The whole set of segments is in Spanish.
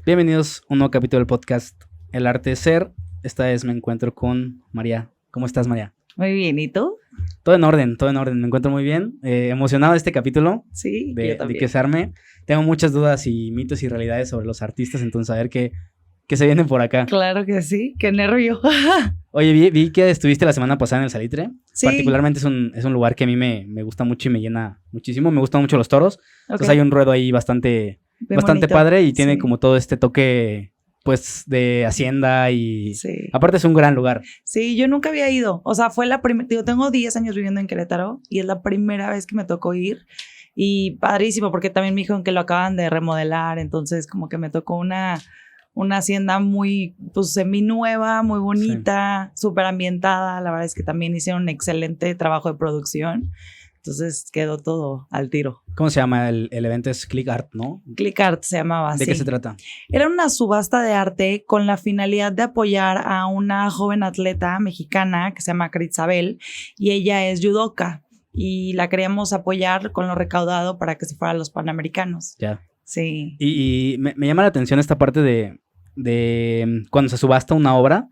Bienvenidos a un nuevo capítulo del podcast El Arte de Ser. Esta vez me encuentro con María. ¿Cómo estás, María? Muy bien, ¿y tú? Todo en orden. Me encuentro muy bien. Emocionado de este capítulo. Sí, de, yo también. de que se arme. Tengo muchas dudas y mitos y realidades sobre los artistas, entonces a ver qué se viene por acá. Claro que sí, qué nervio. Oye, vi que estuviste la semana pasada en el Salitre. Sí. Particularmente es un lugar que a mí me gusta mucho y me llena muchísimo. Me gustan mucho los toros. Entonces Okay. hay un ruedo ahí bastante bonito. padre y tiene Sí. como todo este toque, pues, de hacienda y... Sí. Aparte es un gran lugar. Sí, yo nunca había ido. O sea, fue la primera... Yo tengo 10 años viviendo en Querétaro y es la primera vez que me tocó ir. Y padrísimo, porque también me dijeron que lo acaban de remodelar. Entonces, como que me tocó una hacienda muy, pues, seminueva, muy bonita, súper ambientada. La verdad es que también hicieron un excelente trabajo de producción. Entonces quedó todo al tiro. ¿Cómo se llama? El evento es Click Art, ¿no? Click Art se llamaba. ¿De sí. qué se trata? Era una subasta de arte con la finalidad de apoyar a una joven atleta mexicana que se llama Critzabel y ella es judoka y la queríamos apoyar con lo recaudado para que se fuera a los Panamericanos. Ya. Sí. Y me llama la atención esta parte de cuando se subasta una obra,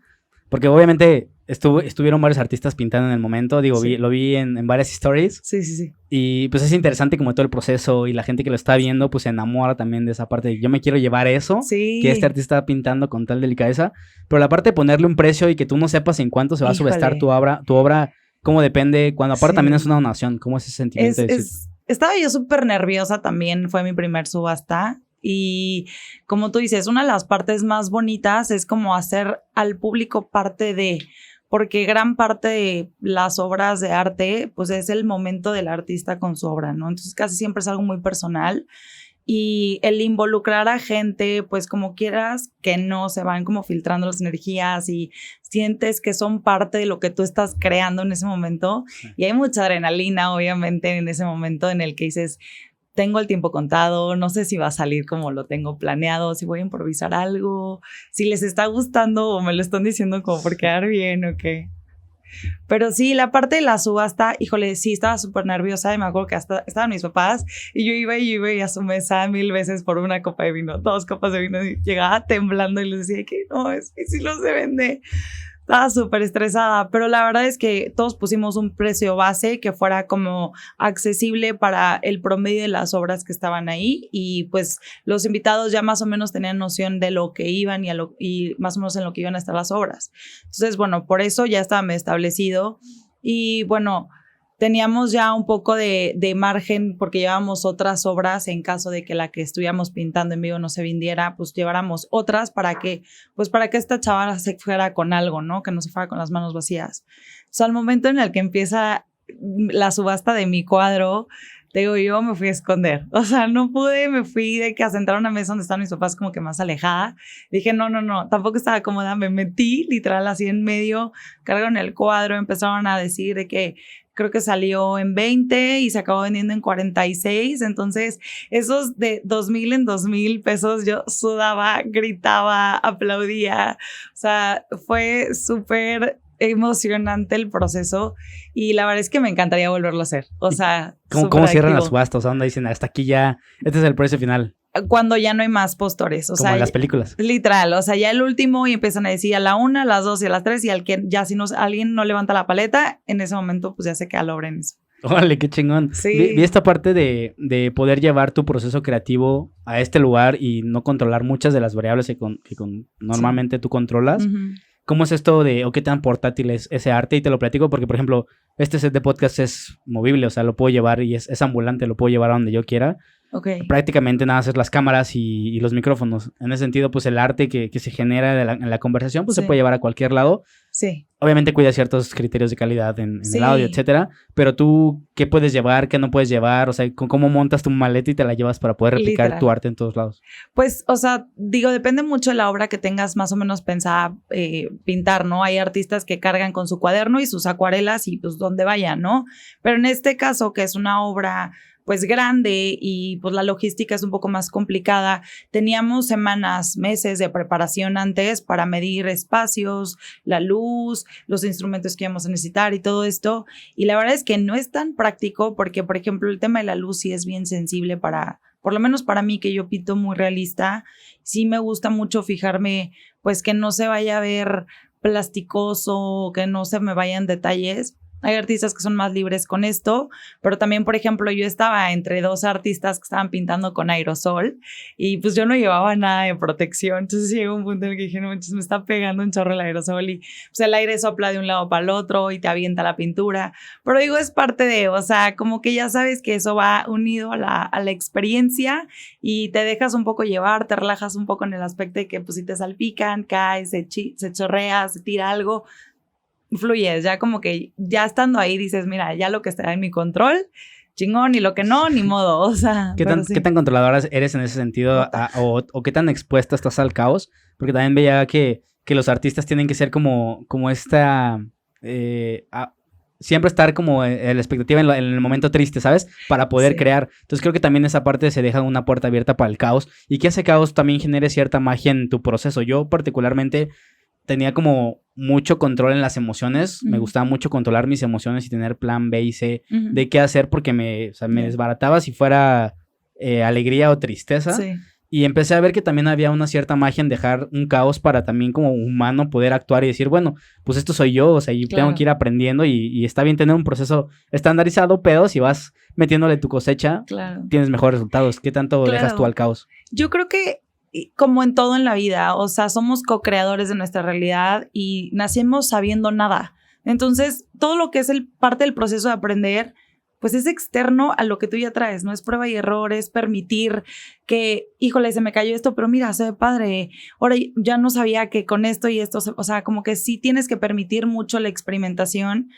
porque obviamente estuvieron varios artistas pintando en el momento, digo, Sí. lo vi en varias stories. Sí. Y pues es interesante como todo el proceso y la gente que lo está viendo pues se enamora también de esa parte de yo me quiero llevar eso Sí. que este artista está pintando con tal delicadeza, pero la parte de ponerle un precio y que tú no sepas en cuánto se va a subestar Híjole. tu obra, cómo depende, cuando aparte Sí. también es una donación, cómo es ese sentimiento de decir, Estaba yo súper nerviosa también, fue mi primer subasta. Y como tú dices, una de las partes más bonitas es como hacer al público parte de, porque gran parte de las obras de arte, pues es el momento del artista con su obra, ¿no? Entonces casi siempre es algo muy personal. Y el involucrar a gente, pues como quieras, que no se van como filtrando las energías y sientes que son parte de lo que tú estás creando en ese momento. Sí. Y hay mucha adrenalina, obviamente, en ese momento en el que dices, tengo el tiempo contado, no sé si va a salir como lo tengo planeado, si voy a improvisar algo, si les está gustando o me lo están diciendo como por quedar bien o qué. Pero sí, la parte de la subasta, híjole, sí, estaba súper nerviosa y me acuerdo que hasta estaban mis papás y yo iba y a su mesa 1000 veces por una copa de vino, 2 copas de vino y llegaba temblando y les decía que no, es que sí no se vende. Estaba súper estresada, pero la verdad es que todos pusimos un precio base que fuera como accesible para el promedio de las obras que estaban ahí y pues los invitados ya más o menos tenían noción de lo que iban y más o menos en lo que iban a estar las obras. Entonces, bueno, por eso ya estaba establecido y bueno, teníamos ya un poco de margen porque llevábamos otras obras en caso de que la que estuviéramos pintando en vivo no se vendiera, pues lleváramos otras para que esta chavala se fuera con algo, ¿no? Que no se fuera con las manos vacías. O sea, al momento en el que empieza la subasta de mi cuadro, te digo, yo me fui a esconder. O sea, no pude, me fui de que a sentar a una mesa donde estaban mis papás como que más alejada. Dije, no, tampoco estaba cómoda. Me metí literal así en medio, cargaron el cuadro, empezaron a decir de que creo que salió en 20 y se acabó vendiendo en 46. Entonces, esos de 2,000 en 2,000 pesos, yo sudaba, gritaba, aplaudía. O sea, fue súper emocionante el proceso y la verdad es que me encantaría volverlo a hacer. O sea, ¿cómo cierran las subastas? O sea, donde dicen hasta aquí ya, este es el precio final. Cuando ya no hay más postores. O como sea, en las películas. Literal, o sea, ya el último y empiezan a decir a la 1, a las 2 y a las 3 y al que ya si alguien no levanta la paleta, en ese momento pues ya se queda logra en eso. Órale, qué chingón. Sí. Vi esta parte de poder llevar tu proceso creativo a este lugar y no controlar muchas de las variables que normalmente tú controlas. Uh-huh. ¿Cómo es esto de, o qué tan portátil es ese arte? Y te lo platico porque, por ejemplo, este set de podcast es movible, o sea, lo puedo llevar y es ambulante, lo puedo llevar a donde yo quiera. Okay. Prácticamente nada más las cámaras y los micrófonos. En ese sentido, pues el arte que se genera en la conversación, pues Sí. se puede llevar a cualquier lado. Sí. Obviamente cuida ciertos criterios de calidad en Sí. el audio, etcétera. Pero tú, ¿qué puedes llevar? ¿Qué no puedes llevar? O sea, ¿cómo montas tu maleta y te la llevas para poder replicar Literal. tu arte en todos lados? Pues, o sea, digo, depende mucho de la obra que tengas más o menos pensada pintar, ¿no? Hay artistas que cargan con su cuaderno y sus acuarelas y pues donde vayan, ¿no? Pero en este caso, que es una obra pues grande y pues la logística es un poco más complicada, teníamos semanas, meses de preparación antes para medir espacios, la luz, los instrumentos que íbamos a necesitar y todo esto. Y la verdad es que no es tan práctico porque, por ejemplo, el tema de la luz sí es bien sensible para por lo menos para mí, que yo pinto muy realista, sí me gusta mucho fijarme, pues que no se vaya a ver plasticoso, que no se me vayan detalles. Hay artistas que son más libres con esto, pero también, por ejemplo, yo estaba entre dos artistas que estaban pintando con aerosol y pues yo no llevaba nada de protección. Entonces llegó un punto en el que dije, no manches, me está pegando un chorro el aerosol y pues el aire sopla de un lado para el otro y te avienta la pintura. Pero digo, es parte de, o sea, como que ya sabes que eso va unido a la experiencia y te dejas un poco llevar, te relajas un poco en el aspecto de que pues si te salpican, caes, se chorrea, se tira algo, fluyes, ya como que ya estando ahí dices, mira, ya lo que está en mi control, chingón, y lo que no, ni modo, o sea. ¿Qué tan controladora eres en ese sentido o qué tan expuesta estás al caos? Porque también veía que los artistas tienen que ser como esta... siempre estar como en la expectativa en el momento triste, ¿sabes? Para poder crear. Entonces creo que también esa parte se deja una puerta abierta para el caos y que ese caos también genere cierta magia en tu proceso. Yo particularmente tenía como mucho control en las emociones. Me gustaba mucho controlar mis emociones y tener plan B y C de qué hacer porque me desbarataba si fuera alegría o tristeza. Sí. Y empecé a ver que también había una cierta magia en dejar un caos para también como humano poder actuar y decir, bueno, pues esto soy yo, o sea, y tengo que ir aprendiendo y está bien tener un proceso estandarizado, pero si vas metiéndole tu cosecha, tienes mejores resultados. ¿Qué tanto dejas tú al caos? Yo creo que como en todo en la vida, o sea, somos co-creadores de nuestra realidad y nacemos sabiendo nada. Entonces, todo lo que es parte del proceso de aprender, pues es externo a lo que tú ya traes, ¿no? Es prueba y error, es permitir que, híjole, se me cayó esto, pero mira, se ve padre. Ahora ya no sabía que con esto y esto, o sea, como que sí tienes que permitir mucho la experimentación.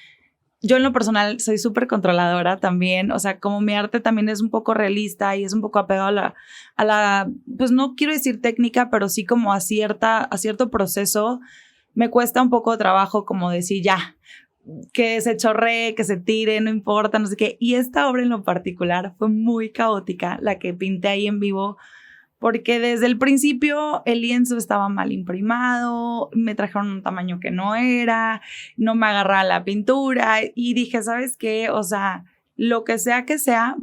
Yo en lo personal soy súper controladora también, o sea, como mi arte también es un poco realista y es un poco apegado a la, pues no quiero decir técnica, pero sí como a cierto proceso, me cuesta un poco de trabajo como decir ya, que se chorree, que se tire, no importa, no sé qué. Y esta obra en lo particular fue muy caótica, la que pinté ahí en vivo, porque desde el principio el lienzo estaba mal imprimado, me trajeron un tamaño que no era, no me agarraba la pintura y dije, ¿sabes qué? O sea, lo que sea,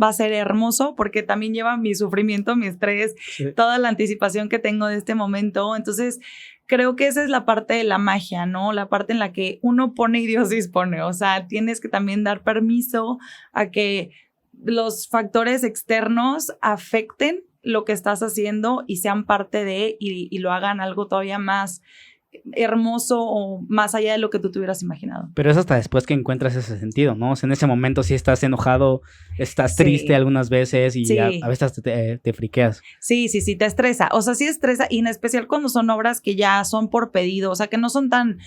va a ser hermoso porque también lleva mi sufrimiento, mi estrés, toda la anticipación que tengo de este momento. Entonces, creo que esa es la parte de la magia, ¿no? La parte en la que uno pone y Dios dispone. O sea, tienes que también dar permiso a que los factores externos afecten lo que estás haciendo y sean parte de y lo hagan algo todavía más hermoso o más allá de lo que tú te hubieras imaginado. Pero es hasta después que encuentras ese sentido, ¿no? O sea, en ese momento sí estás enojado, estás triste algunas veces y a veces te friqueas. Sí, te estresa. O sea, sí estresa y en especial cuando son obras que ya son por pedido, o sea, que no son tan...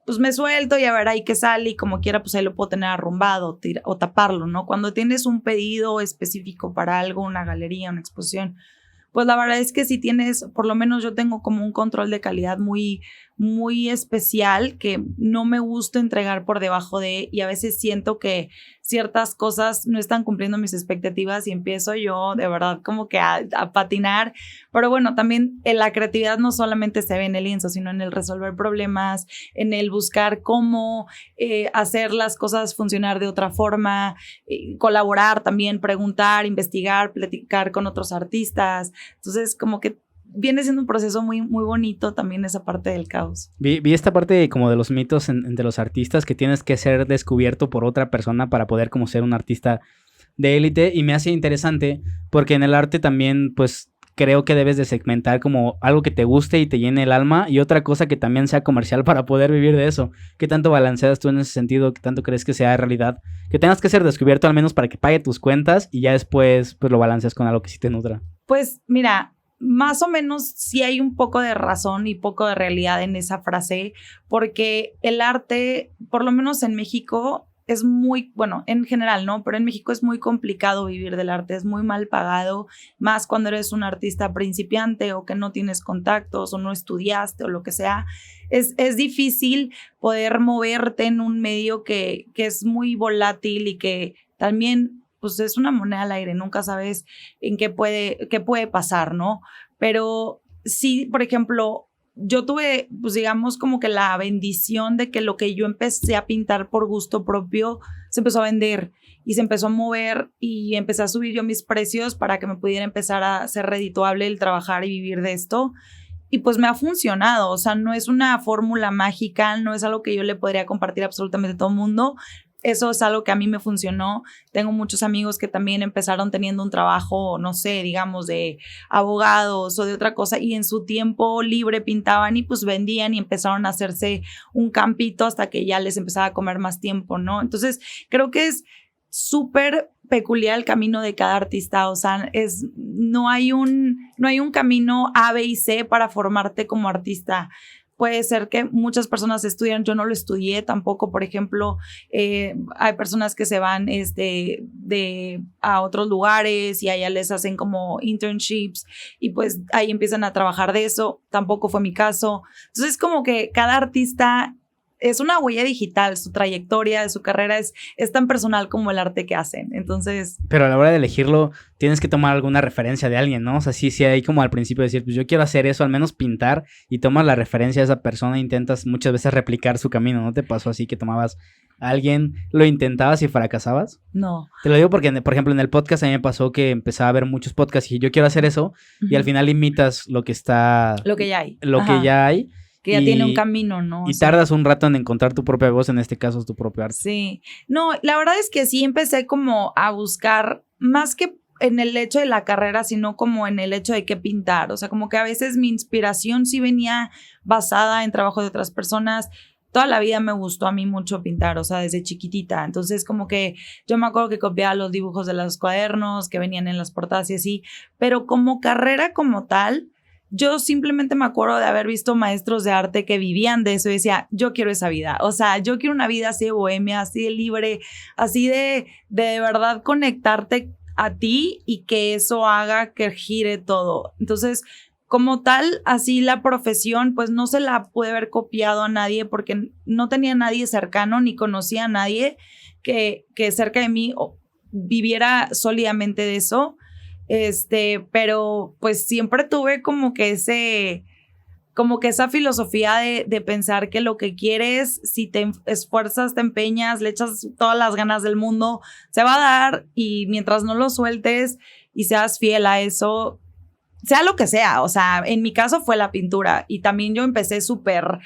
pues me suelto y a ver ahí qué sale y como quiera, pues ahí lo puedo tener arrumbado o taparlo, ¿no? Cuando tienes un pedido específico para algo, una galería, una exposición, pues la verdad es que si tienes, por lo menos yo tengo como un control de calidad muy, muy especial que no me gusta entregar por debajo de, y a veces siento que ciertas cosas no están cumpliendo mis expectativas y empiezo yo de verdad como que a patinar. Pero bueno, también la creatividad no solamente se ve en el lienzo, sino en el resolver problemas, en el buscar cómo hacer las cosas funcionar de otra forma, colaborar también, preguntar, investigar, platicar con otros artistas. Entonces, como que viene siendo un proceso muy, muy bonito también esa parte del caos. Vi esta parte como de los mitos entre los artistas, que tienes que ser descubierto por otra persona para poder como ser un artista de élite, y me hace interesante porque en el arte también pues creo que debes de segmentar como algo que te guste y te llene el alma y otra cosa que también sea comercial para poder vivir de eso. ¿Qué tanto balanceas tú en ese sentido? ¿Qué tanto crees que sea realidad? Que tengas que ser descubierto al menos para que pague tus cuentas y ya después pues lo balanceas con algo que sí te nutra. Pues mira, más o menos sí hay un poco de razón y poco de realidad en esa frase, porque el arte, por lo menos en México, es muy, bueno, en general, ¿no? Pero en México es muy complicado vivir del arte, es muy mal pagado, más cuando eres un artista principiante o que no tienes contactos o no estudiaste o lo que sea. Es difícil poder moverte en un medio que es muy volátil y que también pues es una moneda al aire, nunca sabes en qué puede pasar, ¿no? Pero sí, por ejemplo, yo tuve, pues digamos, como que la bendición de que lo que yo empecé a pintar por gusto propio se empezó a vender y se empezó a mover y empecé a subir yo mis precios para que me pudiera empezar a ser redituable el trabajar y vivir de esto. Y pues me ha funcionado, o sea, no es una fórmula mágica, no es algo que yo le podría compartir a absolutamente todo el mundo. Eso es algo que a mí me funcionó. Tengo muchos amigos que también empezaron teniendo un trabajo, no sé, digamos, de abogados o de otra cosa, y en su tiempo libre pintaban y pues vendían y empezaron a hacerse un campito hasta que ya les empezaba a comer más tiempo, ¿no? Entonces, creo que es súper peculiar el camino de cada artista, o sea, no hay un camino A, B y C para formarte como artista. Puede ser que muchas personas estudian, yo no lo estudié tampoco, por ejemplo, hay personas que se van a otros lugares y allá les hacen como internships y pues ahí empiezan a trabajar de eso, tampoco fue mi caso. Entonces como que cada artista es una huella digital, su trayectoria, su carrera es tan personal como el arte que hacen, entonces... Pero a la hora de elegirlo, tienes que tomar alguna referencia de alguien, ¿no? O sea, sí hay como al principio decir, pues yo quiero hacer eso, al menos pintar, y tomas la referencia de esa persona e intentas muchas veces replicar su camino, ¿no te pasó así que tomabas a alguien, lo intentabas y fracasabas? No. Te lo digo porque, por ejemplo, en el podcast a mí me pasó que empezaba a ver muchos podcasts y yo quiero hacer eso, y al final imitas lo que está... Lo que ya hay. Lo Ajá. que ya hay. Que ya tiene un camino, ¿no? Y tardas un rato en encontrar tu propia voz, en este caso es tu propio arte. Sí. No, la verdad es que sí empecé como a buscar, más que en el hecho de la carrera, sino como en el hecho de qué pintar. O sea, como que a veces mi inspiración sí venía basada en trabajo de otras personas. Toda la vida me gustó a mí mucho pintar, o sea, desde chiquitita. Entonces, como que yo me acuerdo que copiaba los dibujos de los cuadernos que venían en las portadas y así. Pero como carrera como tal... Yo simplemente me acuerdo de haber visto maestros de arte que vivían de eso y decía, yo quiero esa vida. O sea, yo quiero una vida así de bohemia, así de libre, así de verdad conectarte a ti y que eso haga que gire todo. Entonces, como tal, así la profesión, pues no se la pude haber copiado a nadie porque no tenía a nadie cercano ni conocía a nadie que cerca de mí viviera sólidamente de eso. Pero pues siempre tuve como que esa filosofía de pensar que lo que quieres, si te esfuerzas, te empeñas, le echas todas las ganas del mundo, se va a dar, y mientras no lo sueltes y seas fiel a eso, sea lo que sea. O sea, en mi caso fue la pintura y también yo empecé súper,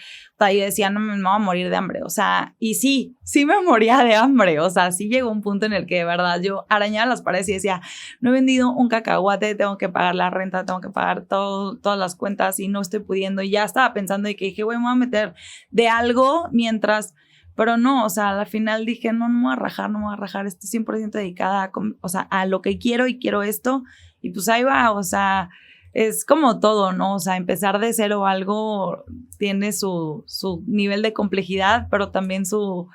y decía, no me voy a morir de hambre, o sea, y sí me moría de hambre, o sea, sí llegó un punto en el que de verdad yo arañaba las paredes y decía, no he vendido un cacahuate, tengo que pagar la renta, tengo que pagar todas las cuentas y no estoy pudiendo, y ya estaba pensando y que dije, güey, me voy a meter de algo mientras... Pero no, o sea, al final dije, no me voy a rajar, estoy 100% dedicada a lo que quiero y quiero esto, y pues ahí va, o sea, es como todo, ¿no? O sea, empezar de cero algo tiene su nivel de complejidad, pero también su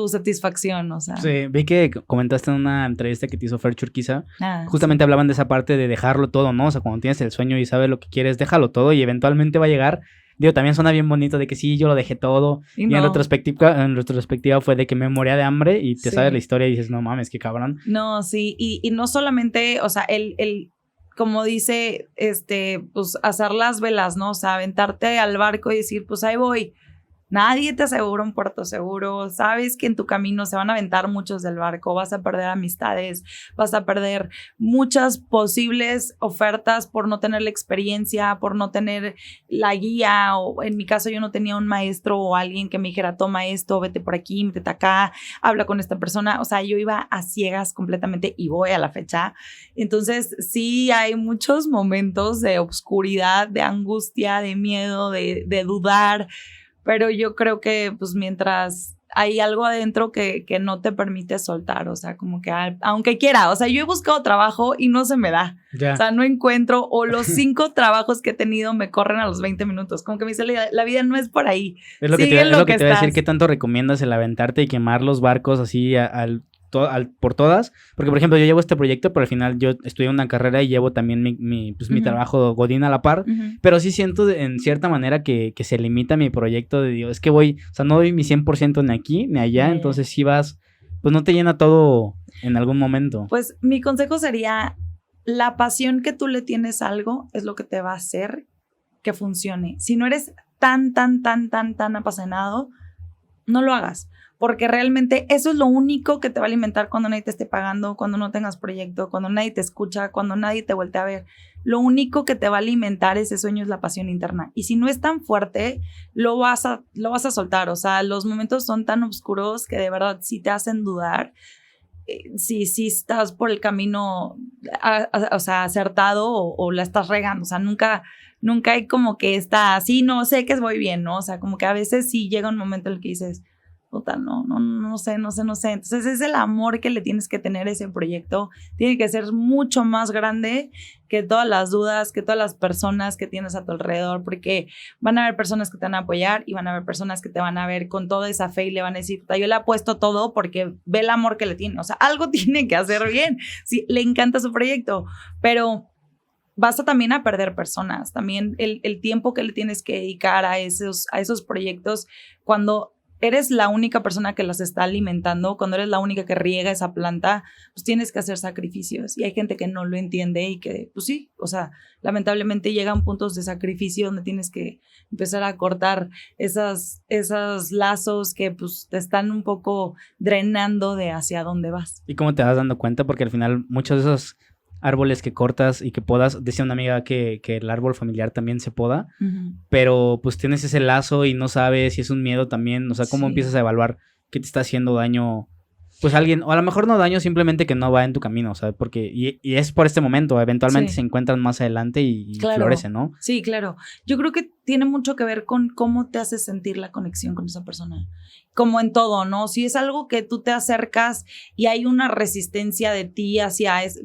satisfacción, o sea. Sí, vi que comentaste en una entrevista que te hizo Fer Churquiza, justamente hablaban de esa parte de dejarlo todo, ¿no? O sea, cuando tienes el sueño y sabes lo que quieres, déjalo todo y eventualmente va a llegar. Digo, también suena bien bonito de que sí, yo lo dejé todo. Y no. en retrospectiva fue de que me moría de hambre y te sabes la historia y dices, no mames, qué cabrón. No, sí, y no solamente, o sea, el como dice, pues hacer las velas, ¿no? O sea, aventarte al barco y decir, pues ahí voy. Nadie te asegura un puerto seguro, sabes que en tu camino se van a aventar muchos del barco, vas a perder amistades, vas a perder muchas posibles ofertas por no tener la experiencia, por no tener la guía, o en mi caso yo no tenía un maestro o alguien que me dijera, toma esto, vete por aquí, métete acá, habla con esta persona. O sea, yo iba a ciegas completamente y voy a la fecha. Entonces sí hay muchos momentos de obscuridad, de angustia, de miedo, de dudar. Pero yo creo que pues mientras hay algo adentro que no te permite soltar, o sea, como que aunque quiera, o sea, yo he buscado trabajo y no se me da, o sea, no encuentro, o los 5 trabajos que he tenido me corren a los 20 minutos, como que me dice, la vida no es por ahí. Es lo que te voy a decir, ¿qué tanto recomiendas el aventarte y quemar los barcos así por todas? Porque, por ejemplo, yo llevo este proyecto, pero al final yo estudié una carrera y llevo también mi trabajo godín a la par, pero sí siento en cierta manera que se limita mi proyecto de, digo, es que no doy mi 100% ni aquí ni allá, entonces si vas, pues no te llena todo en algún momento. Pues mi consejo sería, la pasión que tú le tienes a algo es lo que te va a hacer que funcione. Si no eres tan apasionado, no lo hagas. Porque realmente eso es lo único que te va a alimentar cuando nadie te esté pagando, cuando no tengas proyecto, cuando nadie te escucha, cuando nadie te voltea a ver. Lo único que te va a alimentar ese sueño es la pasión interna. Y si no es tan fuerte, lo vas a soltar. O sea, los momentos son tan oscuros que de verdad sí te hacen dudar si estás por el camino o sea, acertado o la estás regando. O sea, nunca hay como que está así, no sé que voy bien, ¿no? O sea, como que a veces sí llega un momento en el que dices, puta, no sé. Entonces es el amor que le tienes que tener a ese proyecto. Tiene que ser mucho más grande que todas las dudas, que todas las personas que tienes a tu alrededor, porque van a haber personas que te van a apoyar y van a haber personas que te van a ver con toda esa fe y le van a decir, puta, yo le apuesto todo porque ve el amor que le tiene. O sea, algo tiene que hacer bien. Sí, le encanta su proyecto, pero vas a también a perder personas. También el tiempo que le tienes que dedicar a esos proyectos cuando eres la única persona que las está alimentando, cuando eres la única que riega esa planta, pues tienes que hacer sacrificios. Y hay gente que no lo entiende y que, pues sí, o sea, lamentablemente llegan puntos de sacrificio donde tienes que empezar a cortar esos lazos que pues te están un poco drenando de hacia dónde vas. ¿Y cómo te vas dando cuenta? Porque al final muchos de esos árboles que cortas y que podas, decía una amiga que el árbol familiar también se poda, pero pues tienes ese lazo y no sabes si es un miedo también, o sea, ¿cómo empiezas a evaluar qué te está haciendo daño? Pues alguien, o a lo mejor no daño, simplemente que no va en tu camino, o sea, porque, y es por este momento, eventualmente se encuentran más adelante y florecen, ¿no? Sí, claro. Yo creo que tiene mucho que ver con cómo te hace sentir la conexión con esa persona. Como en todo, ¿no? Si es algo que tú te acercas y hay una resistencia de ti hacia eso,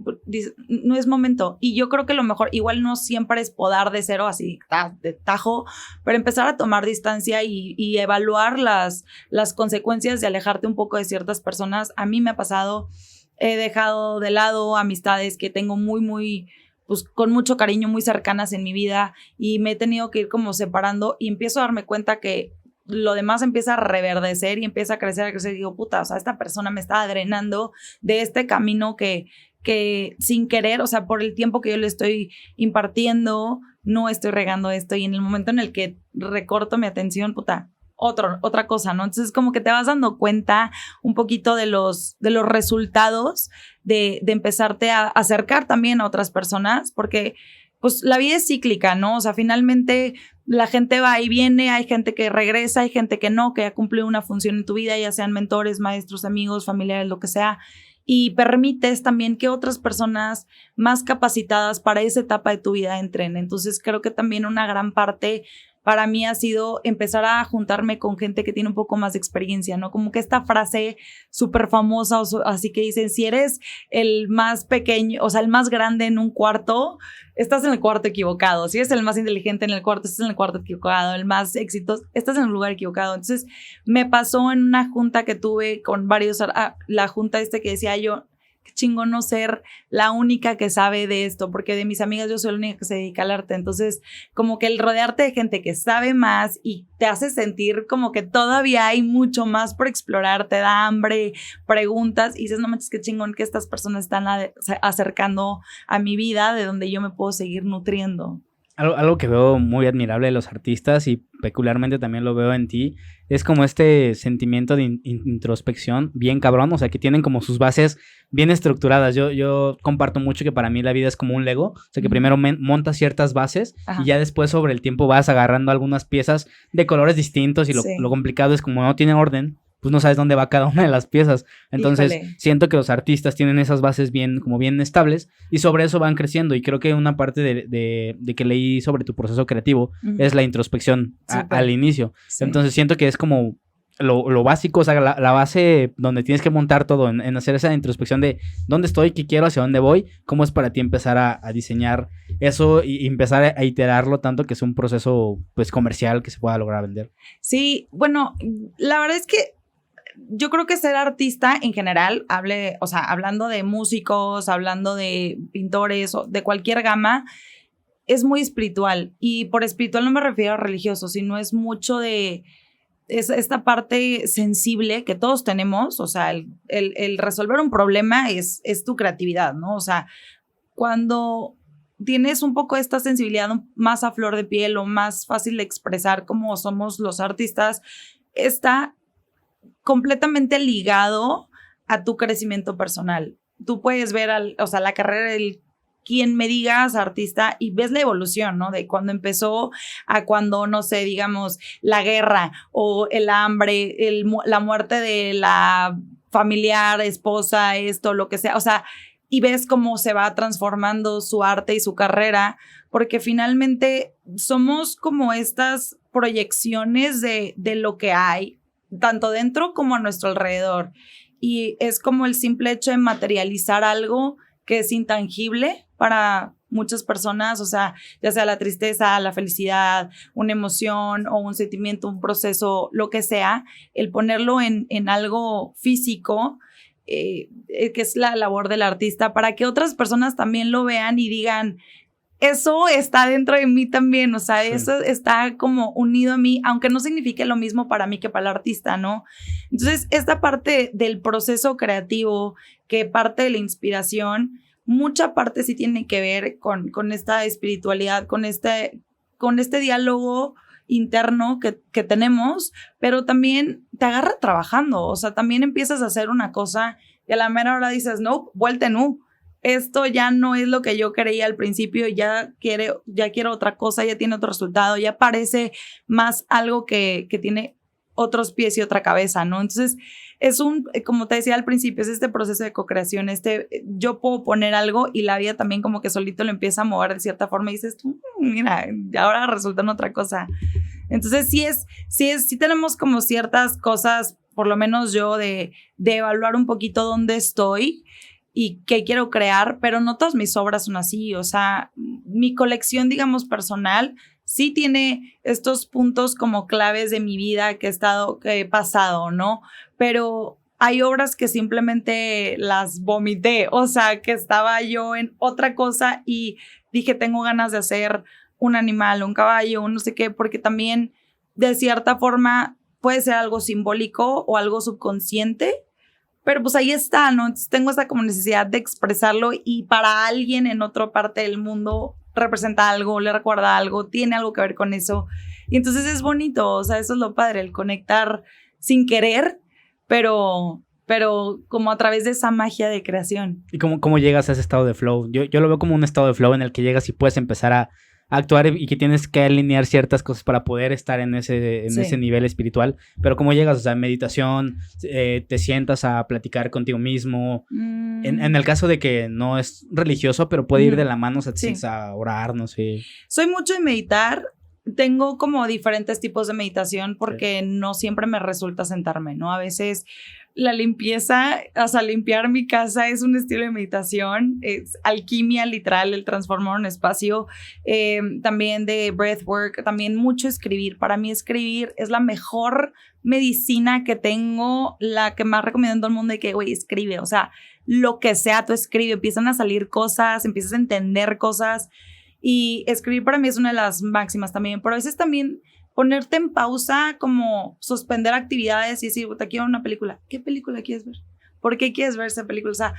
no es momento. Y yo creo que lo mejor, igual no siempre es podar de cero, así de tajo, pero empezar a tomar distancia y evaluar las consecuencias de alejarte un poco de ciertas personas. A mí me ha pasado, he dejado de lado amistades que tengo muy pues con mucho cariño, muy cercanas en mi vida, y me he tenido que ir como separando y empiezo a darme cuenta que lo demás empieza a reverdecer y empieza a crecer y digo, puta, o sea, esta persona me está drenando de este camino que sin querer, o sea, por el tiempo que yo le estoy impartiendo, no estoy regando esto, y en el momento en el que recorto mi atención, puta, otra cosa, ¿no? Entonces como que te vas dando cuenta un poquito de los resultados de empezarte a acercar también a otras personas, porque pues la vida es cíclica, ¿no? O sea, finalmente la gente va y viene, hay gente que regresa, hay gente que no, que ha cumplido una función en tu vida, ya sean mentores, maestros, amigos, familiares, lo que sea, y permites también que otras personas más capacitadas para esa etapa de tu vida entren. Entonces creo que también una gran parte para mí ha sido empezar a juntarme con gente que tiene un poco más de experiencia, ¿no? Como que esta frase súper famosa, así que dicen, si eres el más pequeño, o sea, el más grande en un cuarto, estás en el cuarto equivocado. Si eres el más inteligente en el cuarto, estás en el cuarto equivocado. El más exitoso, estás en el lugar equivocado. Entonces, me pasó en una junta que tuve con varios, la junta que decía yo, qué chingón no ser la única que sabe de esto, porque de mis amigas yo soy la única que se dedica al arte. Entonces, como que el rodearte de gente que sabe más y te hace sentir como que todavía hay mucho más por explorar, te da hambre, preguntas y dices, no manches, qué chingón que estas personas están acercando a mi vida, de donde yo me puedo seguir nutriendo. Algo que veo muy admirable de los artistas y peculiarmente también lo veo en ti, es como este sentimiento de introspección bien cabrón, o sea, que tienen como sus bases bien estructuradas. Yo comparto mucho que para mí la vida es como un Lego, o sea, que primero montas ciertas bases y ya después sobre el tiempo vas agarrando algunas piezas de colores distintos y lo complicado es como no tiene orden, pues no sabes dónde va cada una de las piezas. Entonces, siento que los artistas tienen esas bases bien estables y sobre eso van creciendo. Y creo que una parte de que leí sobre tu proceso creativo es la introspección al inicio. Sí. Entonces, siento que es como lo básico, o sea, la base donde tienes que montar todo, en hacer esa introspección de dónde estoy, qué quiero, hacia dónde voy, cómo es para ti empezar a diseñar eso y empezar a iterarlo tanto que es un proceso pues comercial que se pueda lograr vender. Sí, bueno, la verdad es que yo creo que ser artista en general, hablando de músicos, hablando de pintores o de cualquier gama, es muy espiritual. Y por espiritual no me refiero a religioso, sino es mucho de esta parte sensible que todos tenemos. O sea, el resolver un problema es tu creatividad, ¿no? O sea, cuando tienes un poco esta sensibilidad más a flor de piel o más fácil de expresar como somos los artistas, está completamente ligado a tu crecimiento personal. Tú puedes ver, la carrera del quien me digas artista y ves la evolución, ¿no? De cuando empezó a cuando, no sé, digamos, la guerra o el hambre, la muerte de la familiar, esposa, esto, lo que sea. O sea, y ves cómo se va transformando su arte y su carrera, porque finalmente somos como estas proyecciones de lo que hay, tanto dentro como a nuestro alrededor. Y es como el simple hecho de materializar algo que es intangible para muchas personas, o sea, ya sea la tristeza, la felicidad, una emoción o un sentimiento, un proceso, lo que sea, el ponerlo en algo físico, que es la labor del artista, para que otras personas también lo vean y digan, eso está dentro de mí también, o sea, sí, eso está como unido a mí, aunque no signifique lo mismo para mí que para el artista, ¿no? Entonces, esta parte del proceso creativo, que parte de la inspiración, mucha parte sí tiene que ver con esta espiritualidad, con este diálogo interno que tenemos, pero también te agarra trabajando, o sea, también empiezas a hacer una cosa y a la mera hora dices, no, vuelta no. Esto ya no es lo que yo creía al principio, ya quiero otra cosa, ya tiene otro resultado, ya parece más algo que tiene otros pies y otra cabeza, ¿no? Entonces, como te decía al principio, es este proceso de co-creación, yo puedo poner algo y la vida también como que solito lo empieza a mover de cierta forma y dices, mira, ahora resulta en otra cosa. Entonces, sí tenemos como ciertas cosas, por lo menos yo, de evaluar un poquito dónde estoy y qué quiero crear, pero no todas mis obras son así, o sea, mi colección, digamos, personal, sí tiene estos puntos como claves de mi vida que he pasado, ¿no? Pero hay obras que simplemente las vomité, o sea, que estaba yo en otra cosa y dije, tengo ganas de hacer un animal, un caballo, un no sé qué, porque también, de cierta forma, puede ser algo simbólico o algo subconsciente, pero pues ahí está, ¿no? Entonces tengo esa como necesidad de expresarlo y para alguien en otra parte del mundo representa algo, le recuerda algo, tiene algo que ver con eso. Y entonces es bonito, o sea, eso es lo padre, el conectar sin querer, pero como a través de esa magia de creación. ¿Y cómo llegas a ese estado de flow? Yo lo veo como un estado de flow en el que llegas y puedes empezar a actuar y que tienes que alinear ciertas cosas para poder estar en ese nivel espiritual. Pero ¿cómo llegas? O sea, meditación, te sientas a platicar contigo mismo. En el caso de que no es religioso, pero puede ir de la mano, o sea, a orar, no sé. Soy mucho de meditar. Tengo como diferentes tipos de meditación porque no siempre me resulta sentarme, ¿no? A veces la limpieza, o sea, limpiar mi casa es un estilo de meditación, es alquimia literal, el transformar un espacio, también de breathwork, también mucho escribir. Para mí escribir es la mejor medicina que tengo, la que más recomiendo en todo el mundo, de que, güey, escribe, o sea, lo que sea, tú escribe, empiezan a salir cosas, empiezas a entender cosas, y escribir para mí es una de las máximas también, pero a veces también ponerte en pausa, como suspender actividades y decir, te quiero una película. ¿Qué película quieres ver? ¿Por qué quieres ver esa película? O sea,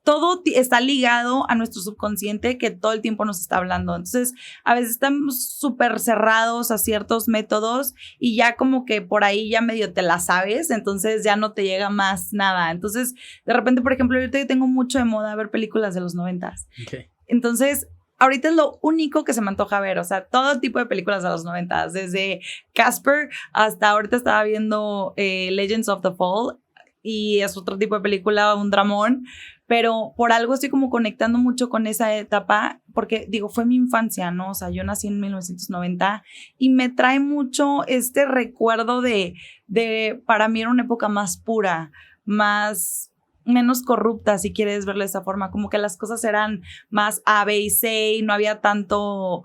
todo está ligado a nuestro subconsciente que todo el tiempo nos está hablando. Entonces, a veces estamos súper cerrados a ciertos métodos y ya como que por ahí ya medio te la sabes, entonces ya no te llega más nada. Entonces, de repente, por ejemplo, yo tengo mucho de moda ver películas de los 90s. Okay. Entonces, ahorita es lo único que se me antoja ver, o sea, todo tipo de películas de los 90s, desde Casper hasta ahorita estaba viendo Legends of the Fall, y es otro tipo de película, un dramón, pero por algo estoy como conectando mucho con esa etapa, porque digo, fue mi infancia, ¿no? O sea, yo nací en 1990 y me trae mucho este recuerdo de para mí era una época más pura, menos corrupta, si quieres verlo de esa forma, como que las cosas eran más A, B y C y no había tanto,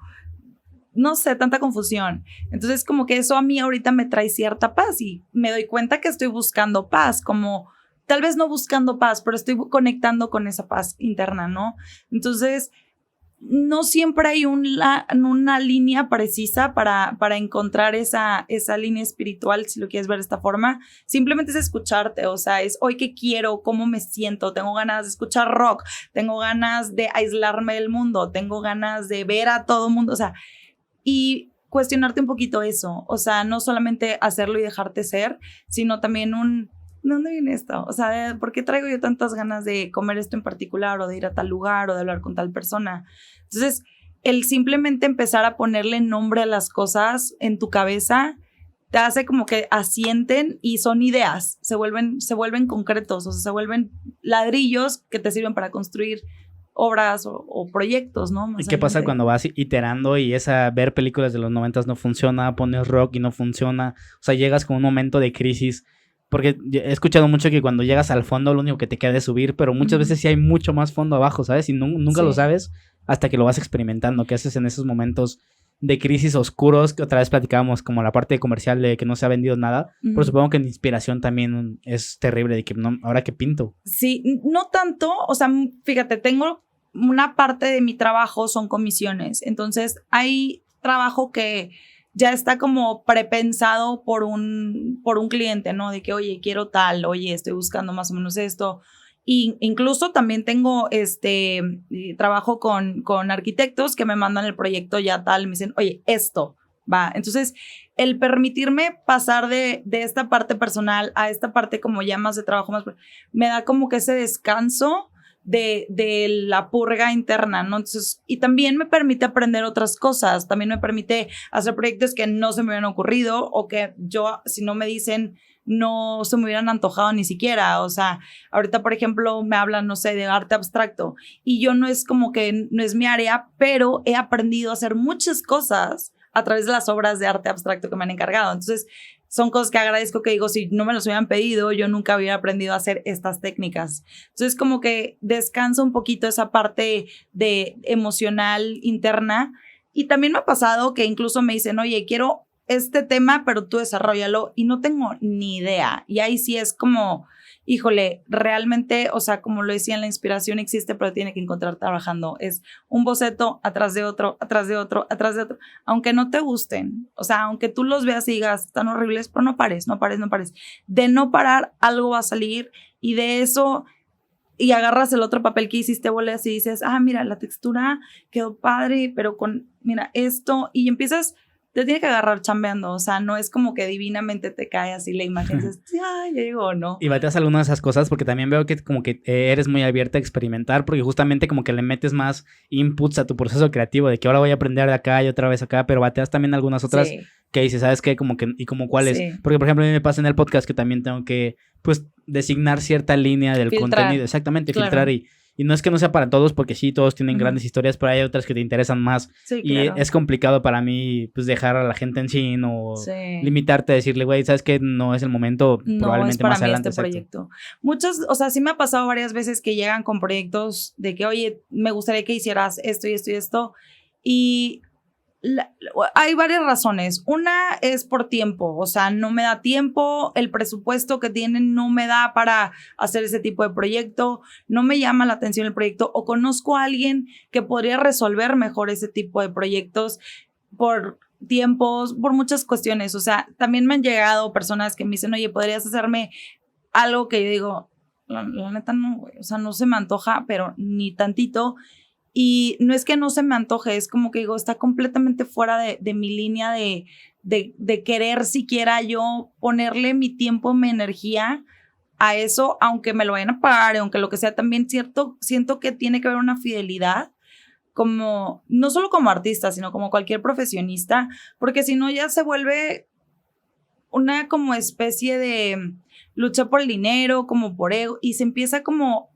no sé, tanta confusión. Entonces como que eso a mí ahorita me trae cierta paz y me doy cuenta que estoy buscando paz, como tal vez no buscando paz, pero estoy conectando con esa paz interna, ¿no? Entonces no siempre hay una línea precisa para encontrar esa línea espiritual, si lo quieres ver de esta forma. Simplemente es escucharte, o sea, es hoy qué quiero, cómo me siento, tengo ganas de escuchar rock, tengo ganas de aislarme del mundo, tengo ganas de ver a todo mundo, o sea, y cuestionarte un poquito eso, o sea, no solamente hacerlo y dejarte ser, sino también ¿de dónde viene esto? O sea, ¿por qué traigo yo tantas ganas de comer esto en particular o de ir a tal lugar o de hablar con tal persona? Entonces, el simplemente empezar a ponerle nombre a las cosas en tu cabeza te hace como que asienten y son ideas, se vuelven concretos, o sea, se vuelven ladrillos que te sirven para construir obras o proyectos, ¿no? ¿Y qué pasa cuando vas iterando y ver películas de los 90s no funciona, pones rock y no funciona? O sea, llegas con un momento de crisis. Porque he escuchado mucho que cuando llegas al fondo lo único que te queda es subir, pero muchas veces sí hay mucho más fondo abajo, ¿sabes? Y nunca lo sabes hasta que lo vas experimentando. ¿Qué haces en esos momentos de crisis oscuros? Que otra vez platicábamos como la parte comercial de que no se ha vendido nada. Pero supongo que en inspiración también es terrible de que no, ahora que pinto. Sí, no tanto, o sea, fíjate, tengo una parte de mi trabajo son comisiones, entonces hay trabajo que ya está como prepensado por un cliente, ¿no? De que, oye, quiero tal, oye, estoy buscando más o menos esto. Y incluso también tengo trabajo con arquitectos que me mandan el proyecto ya tal, me dicen, oye, esto va. Entonces, el permitirme pasar de esta parte personal a esta parte como ya más de trabajo, me da como que ese descanso de la purga interna, ¿no? Entonces, y también me permite aprender otras cosas, también me permite hacer proyectos que no se me hubieran ocurrido o que yo, si no me dicen, no se me hubieran antojado ni siquiera. O sea, ahorita, por ejemplo, me hablan, no sé, de arte abstracto y yo no es como que no es mi área, pero he aprendido a hacer muchas cosas a través de las obras de arte abstracto que me han encargado. Entonces, son cosas que agradezco, que digo, si no me los hubieran pedido, yo nunca hubiera aprendido a hacer estas técnicas. Entonces, como que descansa un poquito esa parte de emocional interna. Y también me ha pasado que incluso me dicen, oye, quiero este tema, pero tú desarróllalo, y no tengo ni idea. Y ahí sí es como, híjole, realmente, o sea, como lo decía, la inspiración existe, pero tiene que encontrar trabajando. Es un boceto atrás de otro, atrás de otro, atrás de otro, aunque no te gusten. O sea, aunque tú los veas y digas, están horribles, pero no pares, no pares, no pares. De no parar, algo va a salir, y de eso, y agarras el otro papel que hiciste, vuelves y dices, mira, la textura quedó padre, pero mira, esto, y empiezas. Te tiene que agarrar chambeando, o sea, no es como que divinamente te cae así la imagen, dices, ya llegó, ¿no? Y bateas algunas de esas cosas porque también veo que como que eres muy abierta a experimentar porque justamente como que le metes más inputs a tu proceso creativo de que ahora voy a aprender de acá y otra vez acá, pero bateas también algunas otras que dices, ¿sabes qué? Como que, ¿y como cuáles? Sí. Porque, por ejemplo, a mí me pasa en el podcast que también tengo que, pues, designar cierta línea del contenido, exactamente, claro. Filtrar y no es que no sea para todos, porque sí, todos tienen grandes historias, pero hay otras que te interesan más. Sí, y claro. Es complicado para mí, pues, dejar a la gente en sí o limitarte a decirle, güey, ¿sabes qué? No es el momento, no, probablemente más adelante. Este proyecto. Muchos, o sea, sí me ha pasado varias veces que llegan con proyectos de que, oye, me gustaría que hicieras esto y esto y esto. Y hay varias razones. Una es por tiempo, o sea, no me da tiempo, el presupuesto que tienen no me da para hacer ese tipo de proyecto, no me llama la atención el proyecto, o conozco a alguien que podría resolver mejor ese tipo de proyectos por tiempos, por muchas cuestiones. O sea, también me han llegado personas que me dicen, oye, ¿podrías hacerme algo? Que yo digo, la neta no, güey, o sea, no se me antoja, pero ni tantito. Y no es que no se me antoje, es como que digo, está completamente fuera de mi línea de querer siquiera yo ponerle mi tiempo, mi energía a eso, aunque me lo vayan a pagar, aunque lo que sea. También siento que tiene que haber una fidelidad, como, no solo como artista, sino como cualquier profesionista, porque si no ya se vuelve una como especie de lucha por el dinero, como por ego, y se empieza como...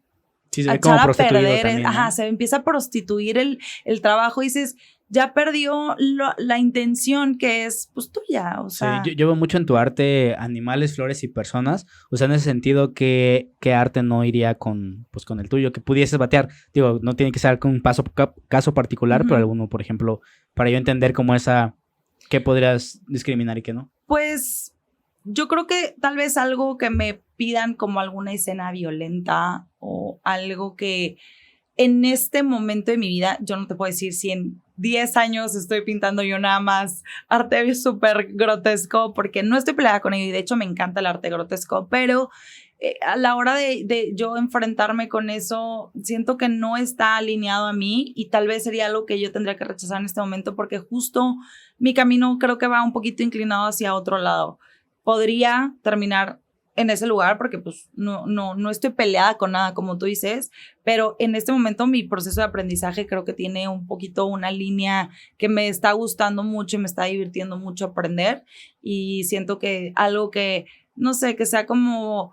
Sí, se ve como prostituido también, ¿no? Se empieza a prostituir el trabajo y dices, ya perdió la intención que es, pues, tuya, o sea. Sí, yo veo mucho en tu arte animales, flores y personas, o sea, en ese sentido, ¿qué arte no iría con el tuyo? Que pudieses batear, digo, no tiene que ser con un caso particular, pero alguno, por ejemplo, para yo entender cómo ¿qué podrías discriminar y qué no? Pues, yo creo que tal vez algo que me pidan como alguna escena violenta o algo que en este momento de mi vida, yo no te puedo decir si en 10 años estoy pintando yo nada más arte súper grotesco, porque no estoy peleada con ello y de hecho me encanta el arte grotesco, pero a la hora de yo enfrentarme con eso, siento que no está alineado a mí y tal vez sería algo que yo tendría que rechazar en este momento porque justo mi camino creo que va un poquito inclinado hacia otro lado. Podría terminar en ese lugar porque pues no estoy peleada con nada como tú dices, pero en este momento mi proceso de aprendizaje creo que tiene un poquito una línea que me está gustando mucho y me está divirtiendo mucho aprender y siento que algo que, no sé, que sea como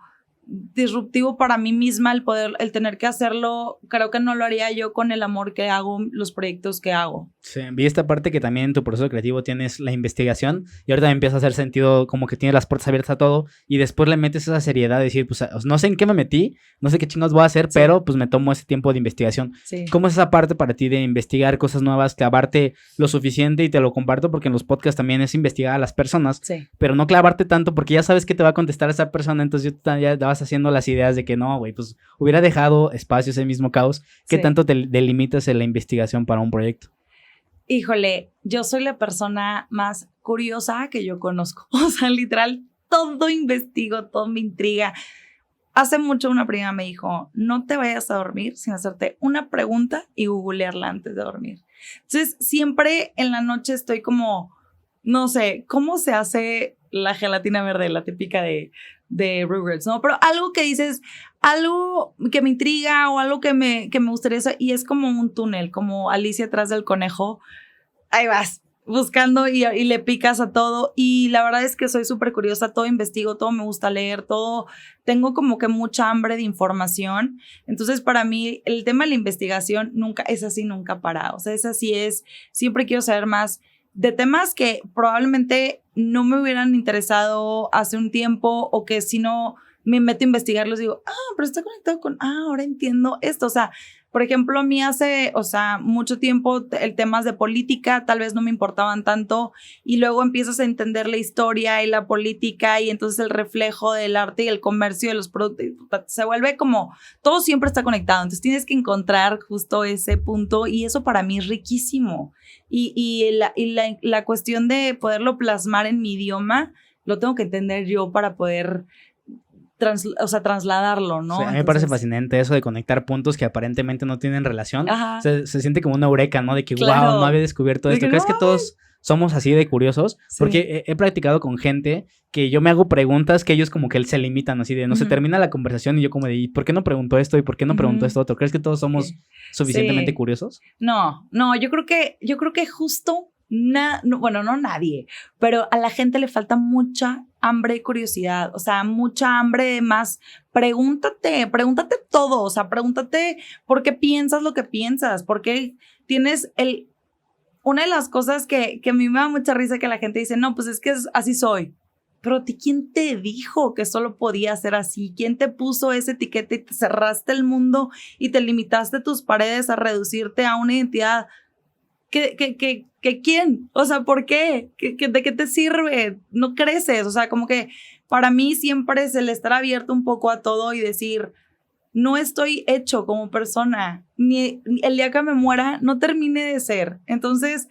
disruptivo para mí misma el tener que hacerlo, creo que no lo haría yo con el amor que hago, los proyectos que hago. Sí, vi esta parte que también en tu proceso creativo tienes la investigación y ahorita me empieza a hacer sentido como que tienes las puertas abiertas a todo y después le metes esa seriedad de decir, pues no sé en qué me metí, no sé qué chingados voy a hacer, sí, pero pues me tomo ese tiempo de investigación. Sí. ¿Cómo es esa parte para ti de investigar cosas nuevas, clavarte lo suficiente? Y te lo comparto porque en los podcasts también es investigar a las personas, sí, pero no clavarte tanto porque ya sabes que te va a contestar esa persona, entonces ya vas haciendo las ideas de que no, güey, pues hubiera dejado espacio ese mismo caos. ¿Qué sí tanto te delimitas en la investigación para un proyecto? Híjole, yo soy la persona más curiosa que yo conozco. O sea, literal, todo investigo, todo me intriga. Hace mucho una prima me dijo, no te vayas a dormir sin hacerte una pregunta y googlearla antes de dormir. Entonces, siempre en la noche estoy como, no sé, ¿cómo se hace la gelatina verde, la típica de Rugrats, ¿no? Pero algo que dices, algo que me intriga o algo que me gustaría hacer, y es como un túnel, como Alicia atrás del conejo. Ahí vas, buscando y le picas a todo. Y la verdad es que soy súper curiosa, todo investigo, todo me gusta leer, todo. Tengo como que mucha hambre de información. Entonces, para mí, el tema de la investigación nunca es así, nunca para. O sea, es así, siempre quiero saber más de temas que probablemente no me hubieran interesado hace un tiempo o que si no me meto a investigarlos digo, pero está conectado con, ahora entiendo esto. O sea, por ejemplo, a mí hace, mucho tiempo el temas de política tal vez no me importaban tanto y luego empiezas a entender la historia y la política y entonces el reflejo del arte y el comercio de los productos se vuelve como, todo siempre está conectado. Entonces tienes que encontrar justo ese punto y eso para mí es riquísimo. Y la cuestión de poderlo plasmar en mi idioma, lo tengo que entender yo para poder trasladarlo, ¿no? Sí, a mí me parece fascinante eso de conectar puntos que aparentemente no tienen relación. Se siente como una eureka, ¿no? De que, claro, wow, no había descubierto esto. ¿Crees que todos somos así de curiosos? Sí. Porque he practicado con gente que yo me hago preguntas que ellos como que se limitan así de, no se termina la conversación y yo como de, ¿y por qué no preguntó esto? ¿Y por qué no preguntó esto otro? ¿Crees que todos somos suficientemente curiosos? No, yo creo que justo no nadie, pero a la gente le falta mucha hambre y curiosidad, o sea, mucha hambre de más. Pregúntate todo, o sea, pregúntate por qué piensas lo que piensas, por qué tienes una de las cosas que a mí me da mucha risa que la gente dice, no, pues es que así soy. Pero ¿quién te dijo que solo podía ser así? ¿Quién te puso esa etiqueta y te cerraste el mundo y te limitaste tus paredes a reducirte a una identidad? ¿Quién? O sea, ¿por qué? ¿De qué te sirve? No creces. O sea, como que para mí siempre es el estar abierto un poco a todo y decir, no estoy hecho como persona. Ni el día que me muera, no termine de ser. Entonces,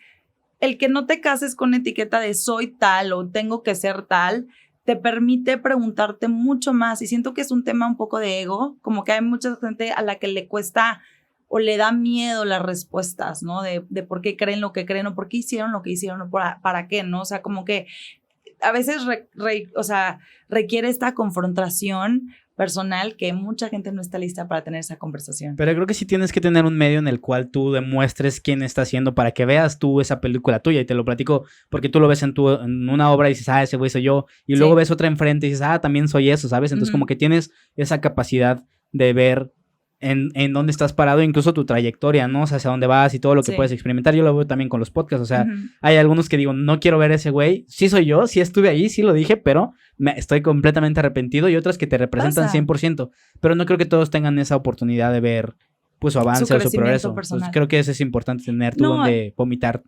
el que no te cases con etiqueta de soy tal o tengo que ser tal, te permite preguntarte mucho más. Y siento que es un tema un poco de ego, como que hay mucha gente a la que le cuesta o le da miedo las respuestas, ¿no? De por qué creen lo que creen o por qué hicieron lo que hicieron o para qué, ¿no? O sea, como que a veces requiere esta confrontación personal que mucha gente no está lista para tener esa conversación. Pero creo que sí tienes que tener un medio en el cual tú demuestres quién está haciendo para que veas tú esa película tuya, y te lo platico porque tú lo ves en una obra y dices, ese güey soy yo, y luego ves otra enfrente y dices, también soy eso, ¿sabes? Entonces como que tienes esa capacidad de ver en dónde estás parado, incluso tu trayectoria, ¿no? O sea, hacia dónde vas y todo lo que puedes experimentar. Yo lo veo también con los podcasts, o sea, hay algunos que digo, no quiero ver ese güey, sí soy yo, sí estuve ahí, sí lo dije, pero estoy completamente arrepentido, y otros que te representan 100%, pero no creo que todos tengan esa oportunidad de ver, pues, su avance o su progreso. Entonces, creo que eso es importante tener tú donde vomitar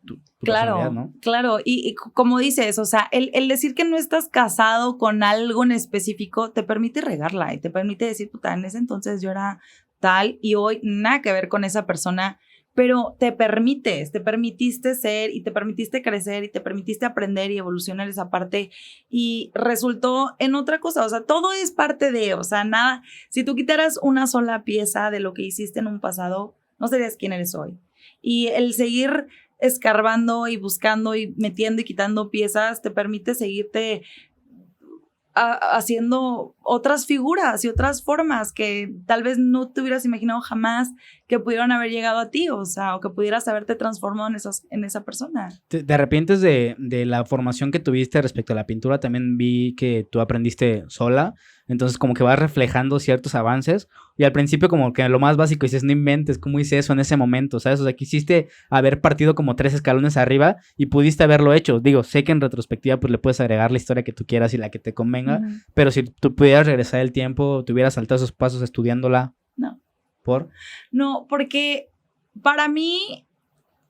tu claro, ¿no? Claro, y como dices, o sea, el decir que no estás casado con algo en específico te permite regarla y te permite decir, puta, en ese entonces yo era tal, y hoy nada que ver con esa persona, pero te permitiste ser y te permitiste crecer y te permitiste aprender y evolucionar esa parte y resultó en otra cosa, o sea, todo es parte de, o sea, nada, si tú quitaras una sola pieza de lo que hiciste en un pasado, no serías quién eres hoy. Y el seguir escarbando y buscando y metiendo y quitando piezas te permite seguirte haciendo otras figuras y otras formas que tal vez no te hubieras imaginado jamás que pudieran haber llegado a ti, o sea, o que pudieras haberte transformado en esa persona. ¿Te arrepientes de la formación que tuviste respecto a la pintura? También vi que tú aprendiste sola, entonces como que vas reflejando ciertos avances y al principio como que lo más básico dices, no inventes, ¿cómo hice eso en ese momento? ¿Sabes? O sea, quisiste haber partido como 3 escalones arriba y pudiste haberlo hecho. Digo, sé que en retrospectiva pues le puedes agregar la historia que tú quieras y la que te convenga, pero si tú pudieras regresar el tiempo, te hubieras saltado esos pasos estudiándola. No. ¿Por? No, porque para mí,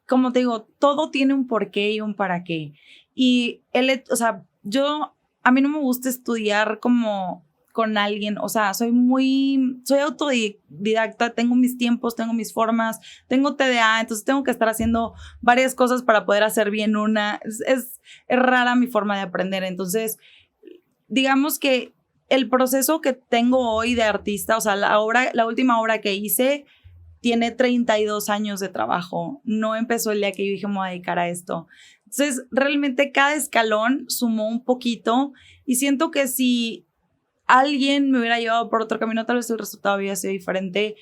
como te digo, todo tiene un porqué y un para qué. Y o sea, a mí no me gusta estudiar como con alguien, o sea, soy autodidacta, tengo mis tiempos, tengo mis formas, tengo TDA, entonces tengo que estar haciendo varias cosas para poder hacer bien una. Es rara mi forma de aprender, entonces, digamos que el proceso que tengo hoy de artista, o sea, la última obra que hice tiene 32 años de trabajo. No empezó el día que yo dije, me voy a dedicar a esto. Entonces, realmente cada escalón sumó un poquito y siento que si alguien me hubiera llevado por otro camino, tal vez el resultado hubiera sido diferente.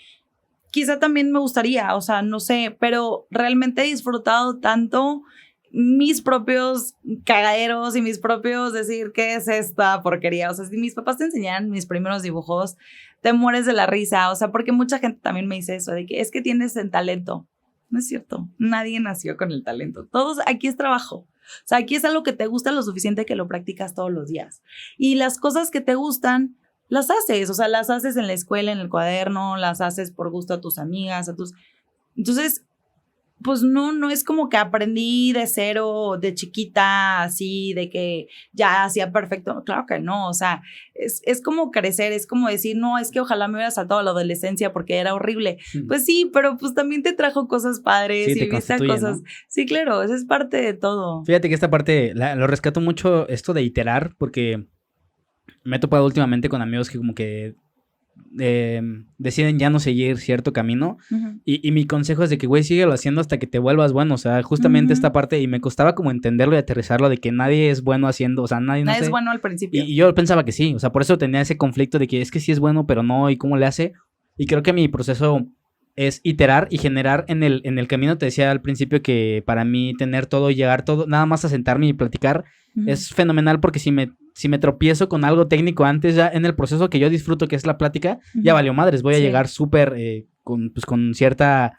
Quizá también me gustaría, o sea, no sé, pero realmente he disfrutado tanto mis propios cagaderos y mis propios decir, ¿qué es esta porquería? O sea, si mis papás te enseñaran mis primeros dibujos, te mueres de la risa, o sea, porque mucha gente también me dice eso, de que es que tienes el talento. No es cierto, nadie nació con el talento, todos, aquí es trabajo. O sea, aquí es algo que te gusta lo suficiente que lo practicas todos los días. Y las cosas que te gustan, las haces, o sea, las haces en la escuela, en el cuaderno, las haces por gusto a tus amigas, Entonces, pues no es como que aprendí de cero, de chiquita, así, de que ya hacía perfecto. Claro que no, o sea, es como crecer, es como decir, no, es que ojalá me hubiera saltado a la adolescencia porque era horrible. Pues sí, pero pues también te trajo cosas padres Sí, y viste cosas. ¿No? Sí, claro, eso es parte de todo. Fíjate que esta parte lo rescato mucho, esto de iterar, porque me he topado últimamente con amigos que como que deciden ya no seguir cierto camino y mi consejo es de que, güey, síguelo haciendo hasta que te vuelvas bueno, o sea, justamente esta parte, y me costaba como entenderlo y aterrizarlo de que nadie es bueno haciendo, o sea, nadie es bueno al principio. Y yo pensaba que sí, o sea, por eso tenía ese conflicto de que es que sí es bueno, pero no, y cómo le hace, y creo que mi proceso es iterar y generar en el camino. Te decía al principio que para mí tener todo y llegar todo, nada más a sentarme y platicar, es fenomenal porque si me tropiezo con algo técnico antes, ya en el proceso que yo disfruto, que es la plática, ya valió madres, voy a llegar súper con cierta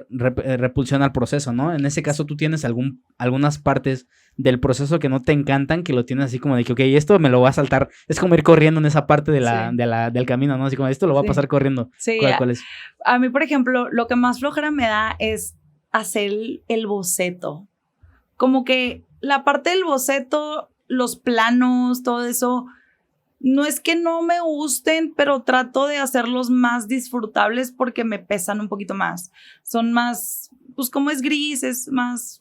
repulsión al proceso, ¿no? En ese caso tú tienes algunas partes del proceso que no te encantan, que lo tienes así como de que, ok, esto me lo voy a saltar, es como ir corriendo en esa parte del camino, ¿no? Así como, esto lo voy a pasar corriendo. Sí, ¿Cuál es? A mí, por ejemplo, lo que más flojera me da es hacer el boceto. Como que la parte del boceto, los planos, todo eso, no es que no me gusten, pero trato de hacerlos más disfrutables porque me pesan un poquito más. Son más, pues como es gris, es más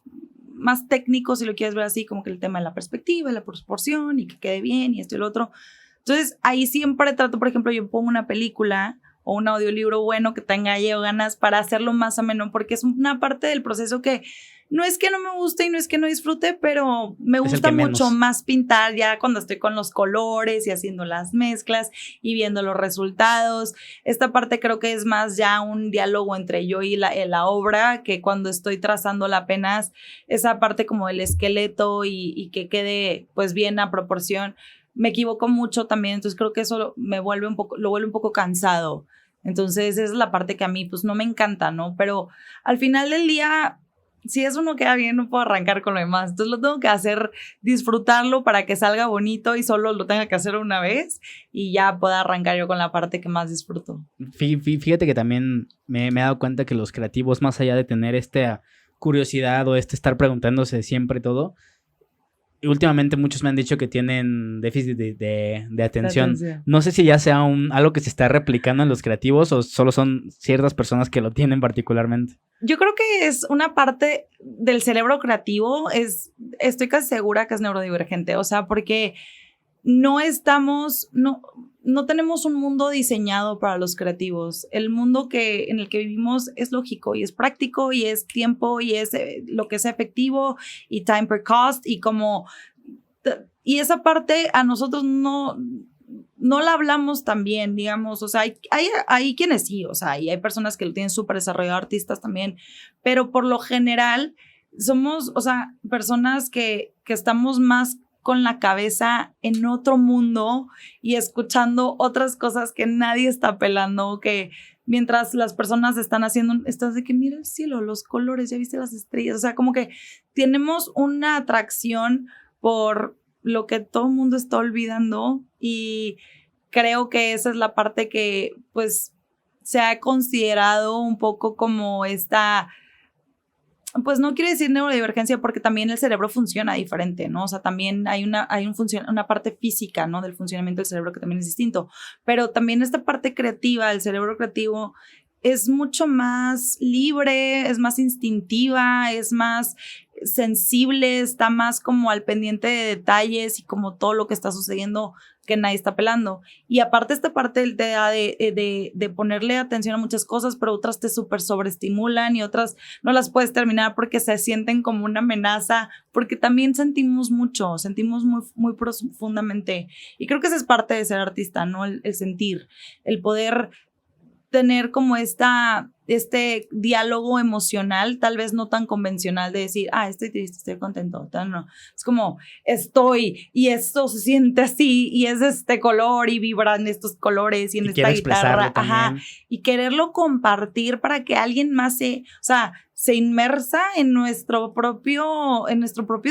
técnico, si lo quieres ver así, como que el tema de la perspectiva, la proporción y que quede bien y esto y lo otro. Entonces, ahí siempre trato, por ejemplo, yo pongo una película o un audiolibro bueno que tenga yo ganas para hacerlo más ameno, porque es una parte del proceso que no es que no me guste y no es que no disfrute, pero me gusta mucho más pintar ya cuando estoy con los colores y haciendo las mezclas y viendo los resultados. Esta parte creo que es más ya un diálogo entre yo y la obra, que cuando estoy trazándola apenas, esa parte como el esqueleto y que quede pues bien a proporción. Me equivoco mucho también, entonces creo que eso lo vuelve un poco cansado. Entonces esa es la parte que a mí pues no me encanta, ¿no? Pero al final del día, si eso no queda bien, no puedo arrancar con lo demás. Entonces lo tengo que hacer, disfrutarlo para que salga bonito y solo lo tenga que hacer una vez y ya pueda arrancar yo con la parte que más disfruto. Fíjate que también me he dado cuenta que los creativos, más allá de tener esta curiosidad o estar preguntándose siempre todo, Y últimamente muchos me han dicho que tienen déficit de atención. Atención. No sé si ya sea algo que se está replicando en los creativos o solo son ciertas personas que lo tienen particularmente. Yo creo que es una parte del cerebro creativo, estoy casi segura que es neurodivergente, o sea, porque no tenemos un mundo diseñado para los creativos. El mundo en el que vivimos es lógico y es práctico y es tiempo y es lo que es efectivo y time per cost y esa parte a nosotros no la hablamos tan bien, digamos, o sea, hay quienes sí, o sea, y hay personas que lo tienen súper desarrollado, artistas también, pero por lo general somos, o sea, personas que estamos más con la cabeza en otro mundo y escuchando otras cosas que nadie está pelando, que mientras las personas están haciendo, estás de que mira el cielo, los colores, ya viste las estrellas, o sea, como que tenemos una atracción por lo que todo el mundo está olvidando y creo que esa es la parte que pues se ha considerado un poco como esta, pues no quiero decir neurodivergencia porque también el cerebro funciona diferente, ¿no? O sea, también hay una parte física, ¿no? Del funcionamiento del cerebro que también es distinto, pero también esta parte creativa, el cerebro creativo es mucho más libre, es más instintiva, es más sensible, está más como al pendiente de detalles y como todo lo que está sucediendo que nadie está pelando. Y aparte esta parte te da de ponerle atención a muchas cosas, pero otras te súper sobreestimulan y otras no las puedes terminar porque se sienten como una amenaza, porque también sentimos mucho, sentimos muy, muy profundamente. Y creo que esa es parte de ser artista, ¿no? El sentir, el poder tener como este diálogo emocional, tal vez no tan convencional de decir, estoy triste, estoy contento, tal, no. Es como, estoy, y esto se siente así, y es de este color, y vibran estos colores, y en esta guitarra, y quererlo compartir para que alguien más se inmersa en nuestro propio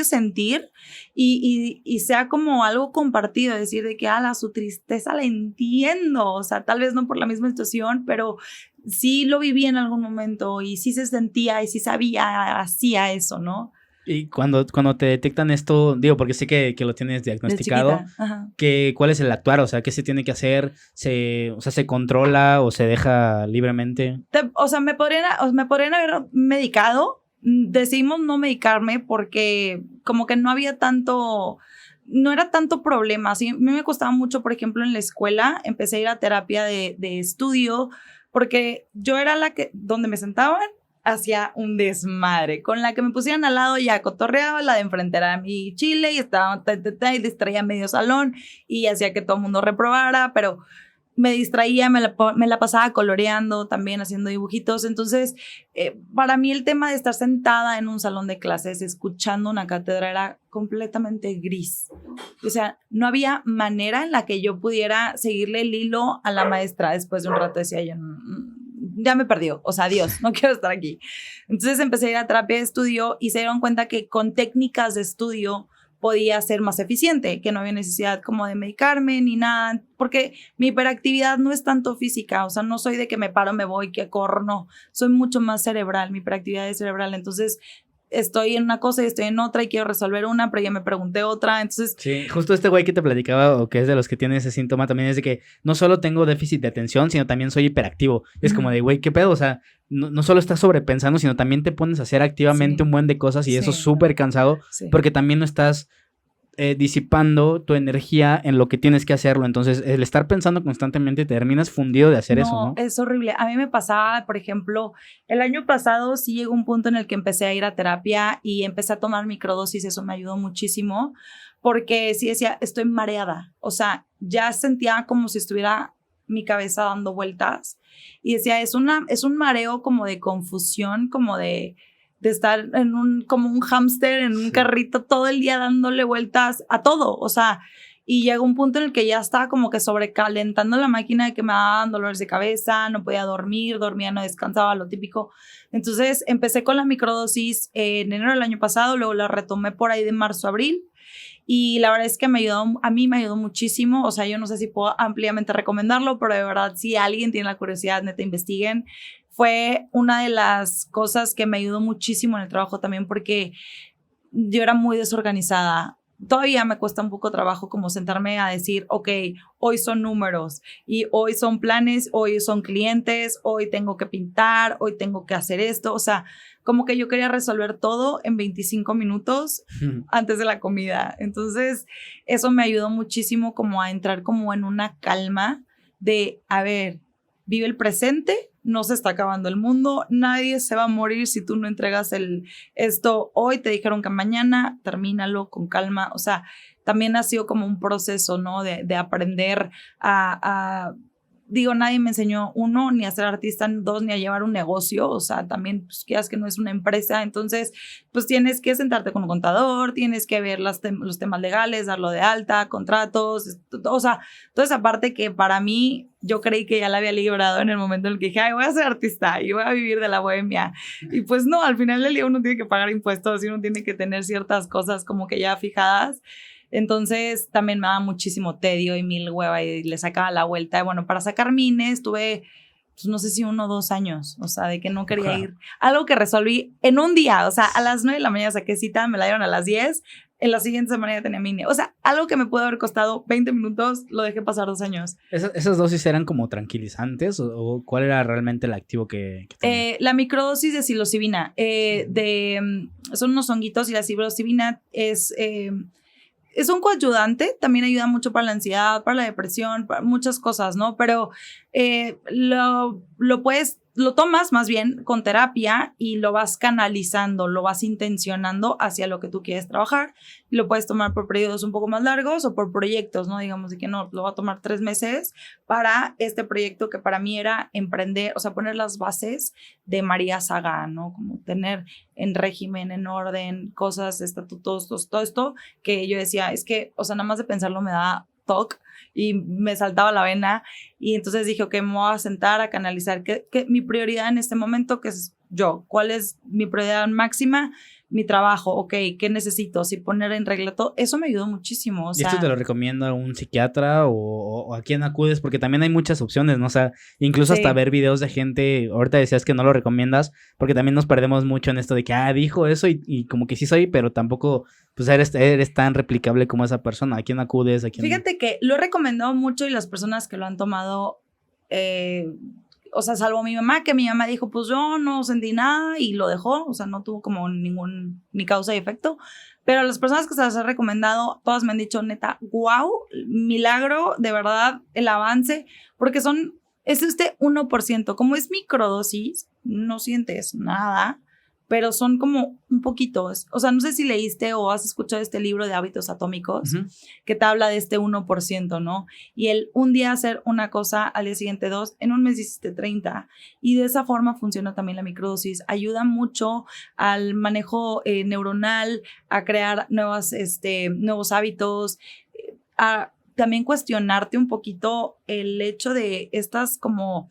sentir y sea como algo compartido, decir de que su tristeza la entiendo, o sea, tal vez no por la misma situación, pero sí lo viví en algún momento y sí se sentía y sí sabía, hacía eso, ¿no? Y cuando te detectan esto, digo, porque sé que lo tienes diagnosticado, ¿cuál es el actuar? O sea, ¿qué se tiene que hacer? ¿Se controla o se deja libremente? Me podrían haber medicado. Decidimos no medicarme porque como que no era tanto problema. Sí, a mí me costaba mucho, por ejemplo, en la escuela, empecé a ir a terapia de estudio porque yo era donde me sentaban, hacía un desmadre. Con la que me pusieran al lado ya cotorreaba, la de enfrente era mi chile y estaba y distraía medio salón y hacía que todo el mundo reprobara, pero me distraía, me la pasaba coloreando, también haciendo dibujitos. Entonces, para mí el tema de estar sentada en un salón de clases escuchando una cátedra era completamente gris. O sea, no había manera en la que yo pudiera seguirle el hilo a la maestra. Después de un rato decía yo, ya me perdió, o sea, adiós, no quiero estar aquí. Entonces empecé a ir a terapia de estudio y se dieron cuenta que con técnicas de estudio podía ser más eficiente, que no había necesidad como de medicarme ni nada, porque mi hiperactividad no es tanto física, o sea, no soy de que me paro, me voy, que corro, no, soy mucho más cerebral, mi hiperactividad es cerebral, entonces estoy en una cosa y estoy en otra y quiero resolver una, pero ya me pregunté otra, entonces... Sí, justo este güey que te platicaba o que es de los que tiene ese síntoma también es de que no solo tengo déficit de atención, sino también soy hiperactivo. Es como de, güey, ¿qué pedo? O sea, no solo estás sobrepensando, sino también te pones a hacer activamente un buen de cosas y eso es súper cansado porque también no estás disipando tu energía en lo que tienes que hacerlo. Entonces, el estar pensando constantemente terminas fundido de hacer eso, ¿no? Es horrible. A mí me pasaba, por ejemplo, el año pasado sí llegó un punto en el que empecé a ir a terapia y empecé a tomar microdosis. Eso me ayudó muchísimo porque sí decía, estoy mareada. O sea, ya sentía como si estuviera mi cabeza dando vueltas y decía, es un mareo como de confusión, como de estar como un hámster en un carrito todo el día dándole vueltas a todo, o sea, y llegó un punto en el que ya estaba como que sobrecalentando la máquina de que me daban dolores de cabeza, no podía dormir, dormía, no descansaba, lo típico. Entonces empecé con la microdosis en enero del año pasado, luego la retomé por ahí de marzo a abril y la verdad es que a mí me ayudó muchísimo, o sea, yo no sé si puedo ampliamente recomendarlo, pero de verdad, si alguien tiene la curiosidad, neta, investiguen. Fue una de las cosas que me ayudó muchísimo en el trabajo también porque yo era muy desorganizada todavía me cuesta un poco trabajo como sentarme a decir, ok, hoy son números y hoy son planes, hoy son clientes, hoy tengo que pintar, hoy tengo que hacer esto. O sea, como que yo quería resolver todo en 25 minutos antes de la comida. Entonces, eso me ayudó muchísimo como a entrar como en una calma de, a ver, vive el presente, no se está acabando el mundo, nadie se va a morir si tú no entregas esto hoy, te dijeron que mañana, termínalo con calma. O sea, también ha sido como un proceso, ¿no? De aprender digo, nadie me enseñó, uno, ni a ser artista, dos, ni a llevar un negocio. O sea, también, pues, quieras que no es una empresa. Entonces, pues tienes que sentarte con un contador, tienes que ver los temas legales, darlo de alta, contratos, o sea, toda esa parte que para mí, yo creí que ya la había librado en el momento en el que dije, ay, voy a ser artista y voy a vivir de la bohemia. Y pues no, al final del día uno tiene que pagar impuestos y uno tiene que tener ciertas cosas como que ya fijadas. Entonces también me daba muchísimo tedio y mil hueva y le sacaba la vuelta. Y bueno, para sacar mines tuve, pues no sé si 1 o 2 años, o sea, de que no quería ir. Algo que resolví en un día, o sea, a las 9 de la mañana saqué cita, me la dieron a las 10, en la siguiente semana ya tenía mine. O sea, algo que me pudo haber costado 20 minutos, lo dejé pasar 2 años. ¿Esas dosis eran como tranquilizantes o cuál era realmente el activo que tenía? La microdosis de psilocibina, son unos honguitos y la psilocibina es un coayudante, también ayuda mucho para la ansiedad, para la depresión, para muchas cosas, ¿no? Pero lo tomas más bien con terapia y lo vas canalizando, lo vas intencionando hacia lo que tú quieres trabajar. Lo puedes tomar por periodos un poco más largos o por proyectos, ¿no? Digamos de que no, lo voy a tomar 3 meses para este proyecto que para mí era emprender, o sea, poner las bases de María Saga, ¿no? Como tener en régimen, en orden, cosas, estatutos, todo esto que yo decía, es que, o sea, nada más de pensarlo me da toque y me saltaba la vena. Y entonces dije, ok, me voy a sentar a canalizar que mi prioridad en este momento, que es yo, cuál es mi prioridad máxima, mi trabajo, ok, qué necesito, si poner en regla todo, eso me ayudó muchísimo. O ¿Y esto te lo recomienda un psiquiatra o a quién acudes? Porque también hay muchas opciones, ¿no? O sea, incluso hasta ver videos de gente, ahorita decías que no lo recomiendas, porque también nos perdemos mucho en esto de que, dijo eso y como que sí soy, pero tampoco, pues eres tan replicable como esa persona. ¿A quién acudes? Fíjate que lo he recomendado mucho y las personas que lo han tomado, o sea, salvo mi mamá, que mi mamá dijo, pues yo no sentí nada y lo dejó, o sea, no tuvo como ni causa y efecto, pero las personas que se las he recomendado, todas me han dicho, neta, wow, milagro, de verdad, el avance, porque es 1%, como es microdosis, no sientes nada, pero son como un poquito, o sea, no sé si leíste o has escuchado este libro de hábitos atómicos, que te habla de este 1%, ¿no? Y un día hacer una cosa, al día siguiente 2, en un mes hiciste 30, y de esa forma funciona también la microdosis, ayuda mucho al manejo neuronal, a crear nuevos hábitos, a también cuestionarte un poquito el hecho de estas como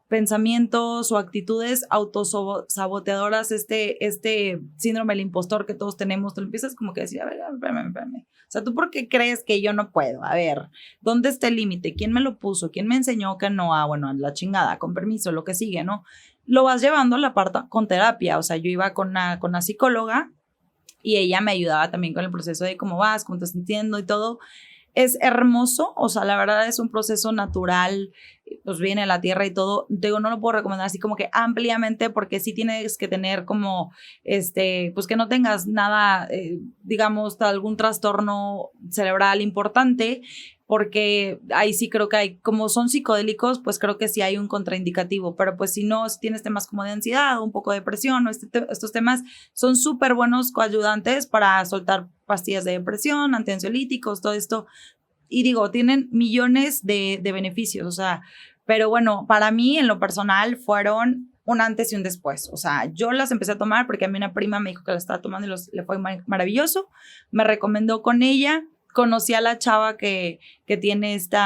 pensamientos o actitudes autosaboteadoras, este síndrome del impostor que todos tenemos. Tú empiezas como que a decir, a ver, espérame. O sea, ¿tú por qué crees que yo no puedo? A ver, ¿dónde está el límite? ¿Quién me lo puso? ¿Quién me enseñó que no? Bueno, la chingada, con permiso, lo que sigue, ¿no? Lo vas llevando a la parte con terapia. O sea, yo iba con una psicóloga y ella me ayudaba también con el proceso de cómo vas, cómo te estás sintiendo y todo. Es hermoso, o sea, la verdad es un proceso natural, pues viene a la tierra y todo. Te digo, no lo puedo recomendar así como que ampliamente, porque sí tienes que tener como, pues que no tengas nada, digamos, algún trastorno cerebral importante, porque ahí sí creo que hay, como son psicodélicos, pues creo que sí hay un contraindicativo, pero pues si no, si tienes temas como de ansiedad o un poco de depresión o estos temas, son súper buenos coayudantes para soltar pastillas de depresión, antiansiolíticos, todo esto. Y digo, tienen millones de beneficios, o sea, pero bueno, para mí en lo personal fueron un antes y un después. O sea, yo las empecé a tomar porque a mí una prima me dijo que la estaba tomando y le fue maravilloso. Me recomendó con ella. Conocí a la chava que tiene este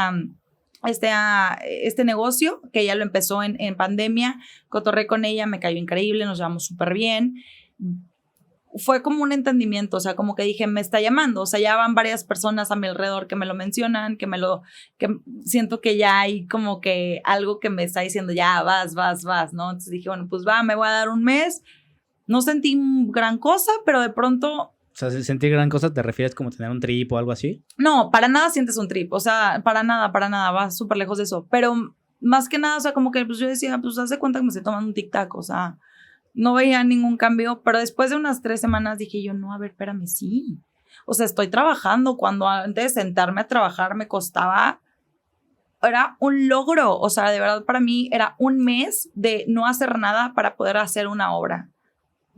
negocio, que ella lo empezó en pandemia. Cotorré con ella, me cayó increíble, nos llevamos súper bien. Fue como un entendimiento, o sea, como que dije, me está llamando, o sea, ya van varias personas a mi alrededor que me lo mencionan, que siento que ya hay como que algo que me está diciendo, ya vas, ¿no? Entonces dije, bueno, pues me voy a dar un mes. No sentí gran cosa, pero de pronto sea, sentir gran cosa, ¿te refieres como tener un trip o algo así? No, para nada sientes un trip, o sea, para nada, va súper lejos de eso, pero más que nada, o sea, como que pues yo decía, pues haz de cuenta que me estoy tomando un tic-tac, o sea, no veía ningún cambio, pero después de unas 3 semanas dije yo, no, a ver, espérame, sí, o sea, estoy trabajando, cuando antes de sentarme a trabajar me costaba, era un logro, o sea, de verdad para mí era un mes de no hacer nada para poder hacer una obra.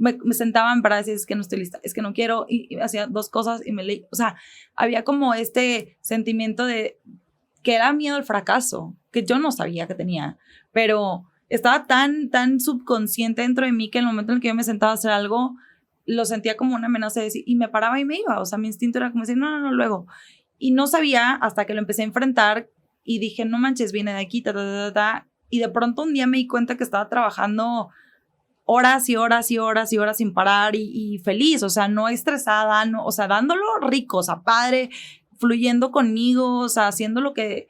Me sentaban para decir, es que no estoy lista, es que no quiero, y hacía 2 cosas y me leí, o sea, había como este sentimiento de que era miedo al fracaso, que yo no sabía que tenía, pero estaba tan subconsciente dentro de mí que en el momento en el que yo me sentaba a hacer algo, lo sentía como una amenaza de decir, y me paraba y me iba, o sea, mi instinto era como decir, no, luego, y no sabía hasta que lo empecé a enfrentar y dije, no manches, viene de aquí, y de pronto un día me di cuenta que estaba trabajando horas y horas y horas y horas sin parar y feliz, o sea, no estresada, no, o sea, dándolo rico, o sea, padre, fluyendo conmigo, o sea, haciendo lo que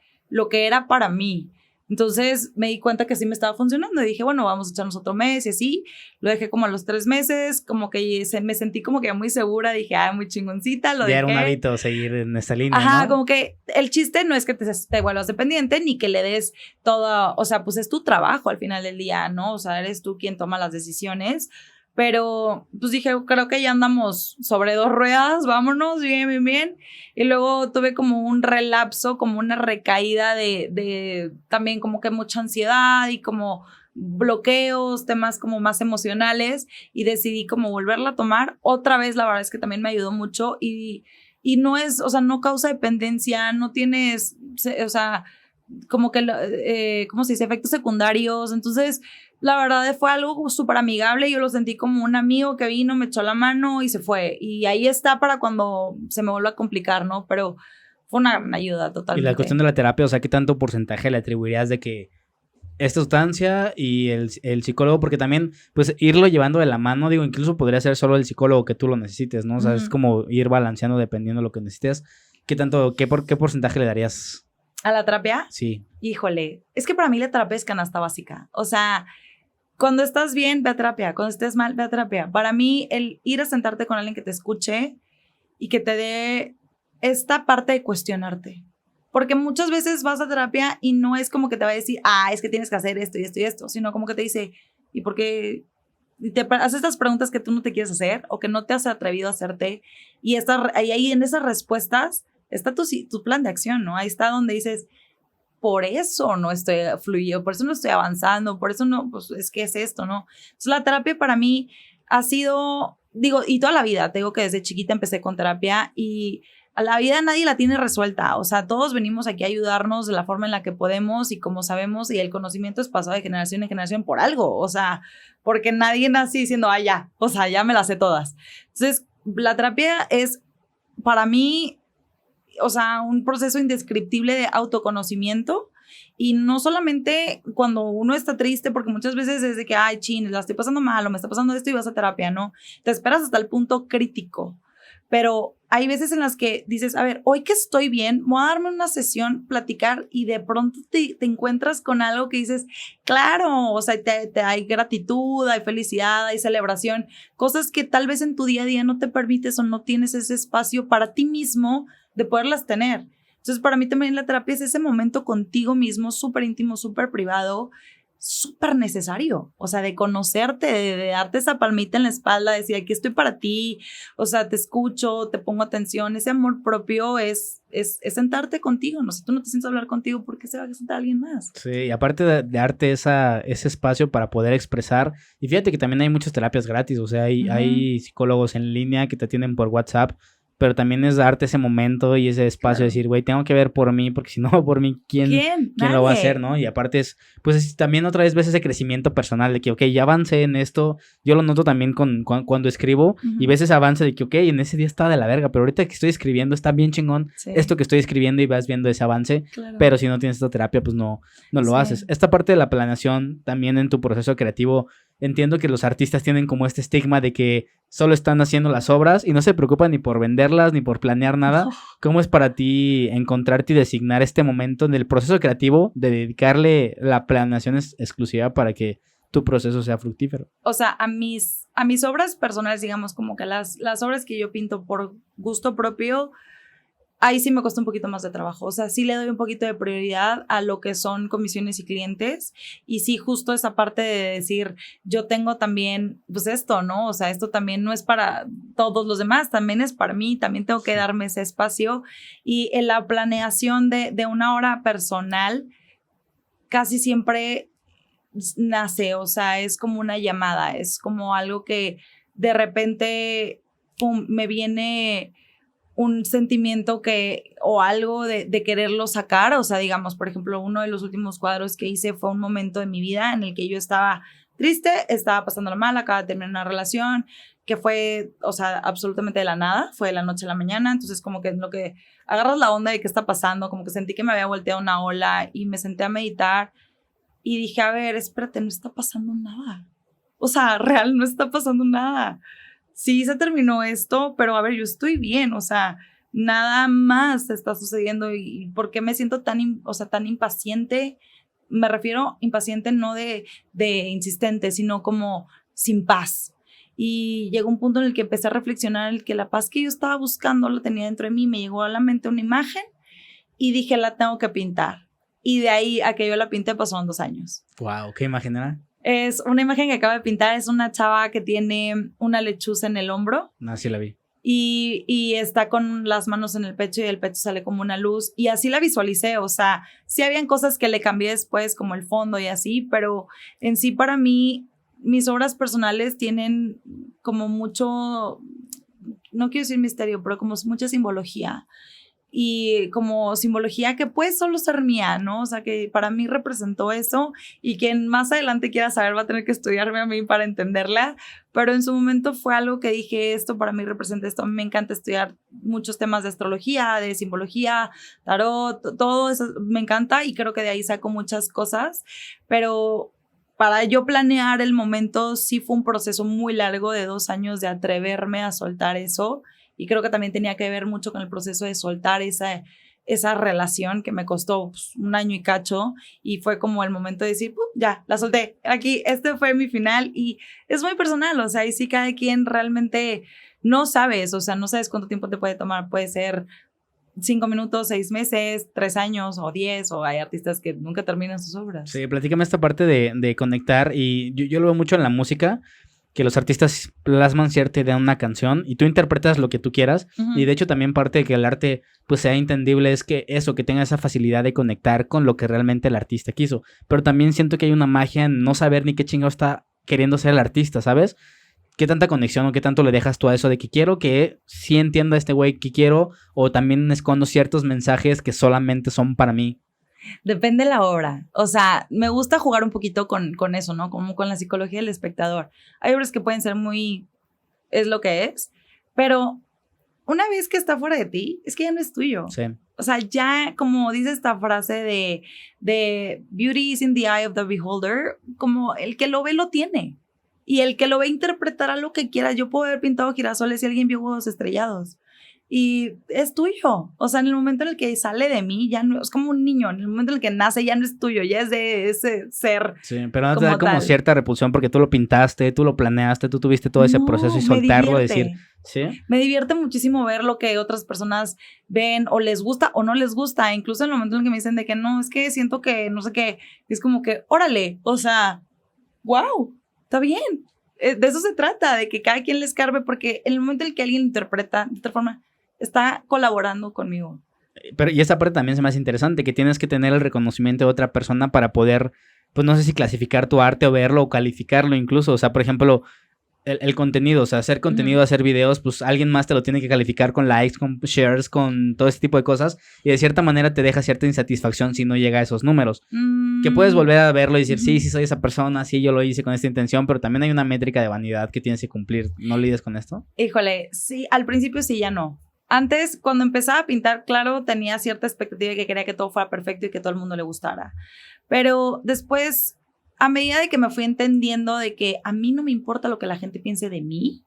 era para mí. Entonces me di cuenta que sí me estaba funcionando y dije, bueno, vamos a echarnos otro mes y así. Lo dejé como a los 3 meses, como que me sentí como que ya muy segura, dije, muy chingoncita, lo ya dejé. Era un hábito seguir en esta línea, Ajá, ¿no? como que el chiste no es que te vuelvas dependiente ni que le des todo, o sea, pues es tu trabajo al final del día, ¿no? O sea, eres tú quien toma las decisiones. Pero pues dije, creo que ya andamos sobre 2 ruedas, vámonos, bien. Y luego tuve como un relapso, como una recaída de también como que mucha ansiedad y como bloqueos, temas como más emocionales y decidí como volverla a tomar. Otra vez, la verdad es que también me ayudó mucho y no es, o sea, no causa dependencia, no tienes, o sea, como que, ¿cómo se dice? Efectos secundarios. Entonces, la verdad fue algo súper amigable. Yo lo sentí como un amigo que vino, me echó la mano y se fue. Y ahí está para cuando se me vuelva a complicar, ¿no? Pero fue una gran ayuda totalmente. Y la cuestión de la terapia, o sea, ¿qué tanto porcentaje le atribuirías de que esta sustancia y el psicólogo? Porque también, pues, irlo llevando de la mano, digo, incluso podría ser solo el psicólogo que tú lo necesites, ¿no? O sea, es como ir balanceando dependiendo de lo que necesites. ¿Qué porcentaje le darías? ¿A la terapia? Sí. Híjole, es que para mí la terapia es canasta básica. O sea, cuando estás bien, ve a terapia. Cuando estés mal, ve a terapia. Para mí, el ir a sentarte con alguien que te escuche y que te dé esta parte de cuestionarte. Porque muchas veces vas a terapia y no es como que te va a decir, es que tienes que hacer esto y esto y esto, sino como que te dice, ¿y por qué? Y te hace estas preguntas que tú no te quieres hacer o que no te has atrevido a hacerte. Y ahí en esas respuestas está tu plan de acción, ¿no? Ahí está donde dices, por eso no estoy fluyendo, por eso no estoy avanzando, por eso no, pues es que es esto, ¿no? Entonces la terapia para mí ha sido, digo, y toda la vida, te digo que desde chiquita empecé con terapia y a la vida nadie la tiene resuelta, o sea, todos venimos aquí a ayudarnos de la forma en la que podemos y como sabemos, y el conocimiento es pasado de generación en generación por algo, o sea, porque nadie nace diciendo, ya, o sea, ya me las sé todas. Entonces, la terapia es, para mí, o sea, un proceso indescriptible de autoconocimiento y no solamente cuando uno está triste, porque muchas veces es de que, chin, la estoy pasando mal o me está pasando esto y vas a terapia, ¿no? Te esperas hasta el punto crítico, pero hay veces en las que dices, a ver, hoy que estoy bien, voy a darme una sesión, platicar y de pronto te encuentras con algo que dices, claro, o sea, hay gratitud, hay felicidad, hay celebración, cosas que tal vez en tu día a día no te permites o no tienes ese espacio para ti mismo de poderlas tener. Entonces, para mí también la terapia es ese momento contigo mismo, súper íntimo, súper privado, súper necesario. O sea, de conocerte, de darte esa palmita en la espalda, de decir, aquí estoy para ti, o sea, te escucho, te pongo atención. Ese amor propio es sentarte contigo. No sé, tú no te sientes a hablar contigo, ¿por qué se va a sentar alguien más? Sí, y aparte de darte ese espacio para poder expresar. Y fíjate que también hay muchas terapias gratis, o sea, hay psicólogos en línea que te atienden por WhatsApp, pero también es darte ese momento y ese espacio de decir, güey, tengo que ver por mí, porque si no, por mí, ¿quién lo va a hacer, no? Y aparte es, pues también otra vez ves ese crecimiento personal de que, ok, ya avancé en esto. Yo lo noto también cuando escribo y ves ese avance de que, ok, en ese día estaba de la verga, pero ahorita que estoy escribiendo está bien chingón esto que estoy escribiendo y vas viendo ese avance, pero si no tienes esta terapia, pues no lo haces. Esta parte de la planeación también en tu proceso creativo, entiendo que los artistas tienen como este estigma de que solo están haciendo las obras y no se preocupan ni por venderlas ni por planear nada. ¿Cómo es para ti encontrarte y designar este momento en el proceso creativo de dedicarle la planeación exclusiva para que tu proceso sea fructífero? O sea, a mis a mis obras personales, digamos, como que las obras que yo pinto por gusto propio, ahí sí me cuesta un poquito más de trabajo. O sea, sí le doy un poquito de prioridad a lo que son comisiones y clientes. Y sí, justo esa parte de decir, yo tengo también, pues esto, ¿no? O sea, esto también no es para todos los demás, también es para mí, también tengo que darme ese espacio. Y en la planeación de una hora personal, casi siempre nace, o sea, es como una llamada, es como algo que de repente, pum, me viene un sentimiento o algo de quererlo sacar. O sea, digamos, por ejemplo, uno de los últimos cuadros que hice fue un momento de mi vida en el que yo estaba triste, estaba pasándola mal, acaba de terminar una relación que fue, o sea, absolutamente de la nada, fue de la noche a la mañana. Entonces como que en lo que agarras la onda de qué está pasando, como que sentí que me había volteado una ola y me senté a meditar y dije, a ver, espérate, no está pasando nada. O sea, real, no está pasando nada. Sí, se terminó esto, pero a ver, yo estoy bien, o sea, nada más está sucediendo. ¿Y por qué me siento tan, o sea, tan impaciente? Me refiero impaciente no de insistente, sino como sin paz. Y llegó un punto en el que empecé a reflexionar el que la paz que yo estaba buscando la tenía dentro de mí. Me llegó a la mente una imagen y dije, la tengo que pintar. Y de ahí a que yo la pinté pasaron 2 años. Wow, ¿qué imagen era? Es una imagen que acabo de pintar, es una chava que tiene una lechuza en el hombro. No, sí la vi. Y está con las manos en el pecho y el pecho sale como una luz. Y así la visualicé, o sea, sí habían cosas que le cambié después, como el fondo y así, pero en sí para mí, mis obras personales tienen como mucho, no quiero decir misterio, pero como mucha simbología. Y como simbología que puede solo ser mía, ¿no? O sea, que para mí representó eso y quien más adelante quiera saber va a tener que estudiarme a mí para entenderla, pero en su momento fue algo que dije, esto para mí representa esto. A mí me encanta estudiar muchos temas de astrología, de simbología, tarot, todo eso me encanta y creo que de ahí saco muchas cosas, pero para yo planear el momento sí fue un proceso muy largo de 2 años de atreverme a soltar eso. Y creo que también tenía que ver mucho con el proceso de soltar esa relación que me costó pues, 1 año y cacho. Y fue como el momento de decir, ya, la solté. Aquí, este fue mi final. Y es muy personal, o sea, y sí cada quien realmente no sabes, o sea, no sabes cuánto tiempo te puede tomar. Puede ser 5 minutos, 6 meses, 3 años o 10, o hay artistas que nunca terminan sus obras. Sí, platícame esta parte de conectar. Y yo lo veo mucho en la música, que los artistas plasman cierta idea en una canción y tú interpretas lo que tú quieras. Y de hecho también parte de que el arte pues sea entendible es que eso, que tenga esa facilidad de conectar con lo que realmente el artista quiso. Pero también siento que hay una magia en no saber ni qué chingado está queriendo ser el artista, ¿sabes? ¿Qué tanta conexión o qué tanto le dejas tú a eso de que quiero que sí entienda este güey que quiero, o también escondo ciertos mensajes que solamente son para mí? Depende de la obra. O sea, me gusta jugar un poquito con eso, ¿no? Como con la psicología del espectador. Hay obras que pueden ser muy... es lo que es, pero una vez que está fuera de ti, es que ya no es tuyo. Sí. O sea, ya como dice esta frase de beauty is in the eye of the beholder, como el que lo ve lo tiene. Y el que lo ve interpretará lo que quiera. Yo puedo haber pintado girasoles y alguien vio huevos estrellados. Y es tuyo. O sea, en el momento en el que sale de mí, ya no es como un niño. En el momento en el que nace, ya no es tuyo, ya es de ese ser. Sí, pero no te da como cierta repulsión porque tú lo pintaste, tú lo planeaste, tú tuviste todo ese proceso y soltarlo, decir, ¿sí? Me divierte muchísimo ver lo que otras personas ven o les gusta o no les gusta. Incluso en el momento en el que me dicen de que no, es que siento que no sé qué, es como que, órale, o sea, wow, está bien. De eso se trata, de que cada quien le escarbe, porque en el momento en el que alguien interpreta de otra forma, está colaborando conmigo. Pero y esa parte también se me hace interesante, que tienes que tener el reconocimiento de otra persona para poder, pues no sé si clasificar tu arte o verlo o calificarlo incluso. O sea, por ejemplo, el contenido, o sea, hacer contenido, hacer videos, pues alguien más te lo tiene que calificar con likes, con shares, con todo ese tipo de cosas. Y de cierta manera te deja cierta insatisfacción si no llega a esos números. Que puedes volver a verlo y decir, sí soy esa persona, sí, yo lo hice con esta intención, pero también hay una métrica de vanidad que tienes que cumplir. ¿No lidias con esto? Híjole, sí, al principio sí, ya no. Antes, cuando empezaba a pintar, claro, tenía cierta expectativa de que quería que todo fuera perfecto y que todo el mundo le gustara. Pero después, a medida de que me fui entendiendo de que a mí no me importa lo que la gente piense de mí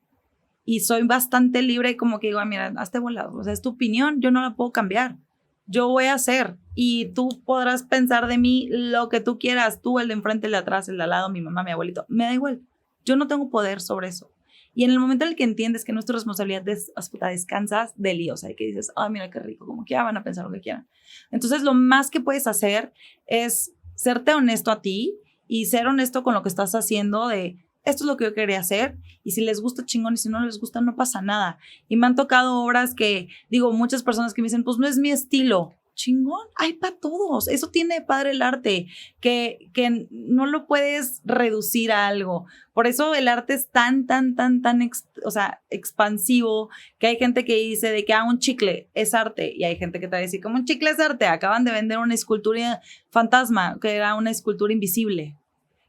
y soy bastante libre, como que digo, mira, hazte volado. O sea, es tu opinión, yo no la puedo cambiar. Yo voy a hacer y tú podrás pensar de mí lo que tú quieras. Tú, el de enfrente, el de atrás, el de al lado, mi mamá, mi abuelito. Me da igual. Yo no tengo poder sobre eso. Y en el momento en el que entiendes que no es tu responsabilidad, descansas del lío. O sea, que dices, ay, mira qué rico, como que ya van a pensar lo que quieran. Entonces, lo más que puedes hacer es serte honesto a ti y ser honesto con lo que estás haciendo de, esto es lo que yo quería hacer, y si les gusta, chingón, y si no les gusta, no pasa nada. Y me han tocado obras que, digo, muchas personas que me dicen, pues no es mi estilo. Chingón, hay para todos. Eso tiene de padre el arte, que no lo puedes reducir a algo. Por eso el arte es tan, o sea, expansivo, que hay gente que dice de que un chicle es arte, y hay gente que te va a decir, como un chicle es arte. Acaban de vender una escultura fantasma, que era una escultura invisible.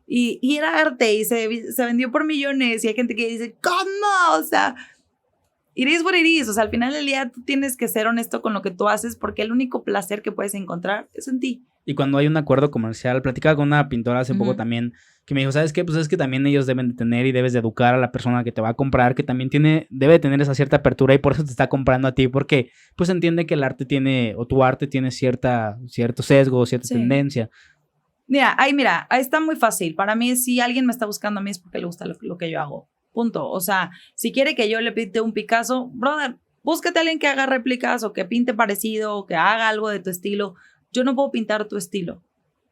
Y era arte, y se vendió por millones, y hay gente que dice, ¿cómo? O sea, it is what it is. O sea, al final del día tú tienes que ser honesto con lo que tú haces, porque el único placer que puedes encontrar es en ti. Y cuando hay un acuerdo comercial, platicaba con una pintora hace poco también, que me dijo, ¿sabes qué? Pues es que también ellos deben de tener y debes de educar a la persona que te va a comprar, que también debe tener esa cierta apertura, y por eso te está comprando a ti, porque pues entiende que el arte tiene, o tu arte tiene cierto sesgo, cierta tendencia. Mira, ahí está muy fácil. Para mí, si alguien me está buscando a mí es porque le gusta lo que yo hago. Punto. O sea, si quiere que yo le pinte un Picasso, brother, búscate a alguien que haga réplicas o que pinte parecido o que haga algo de tu estilo. Yo no puedo pintar tu estilo.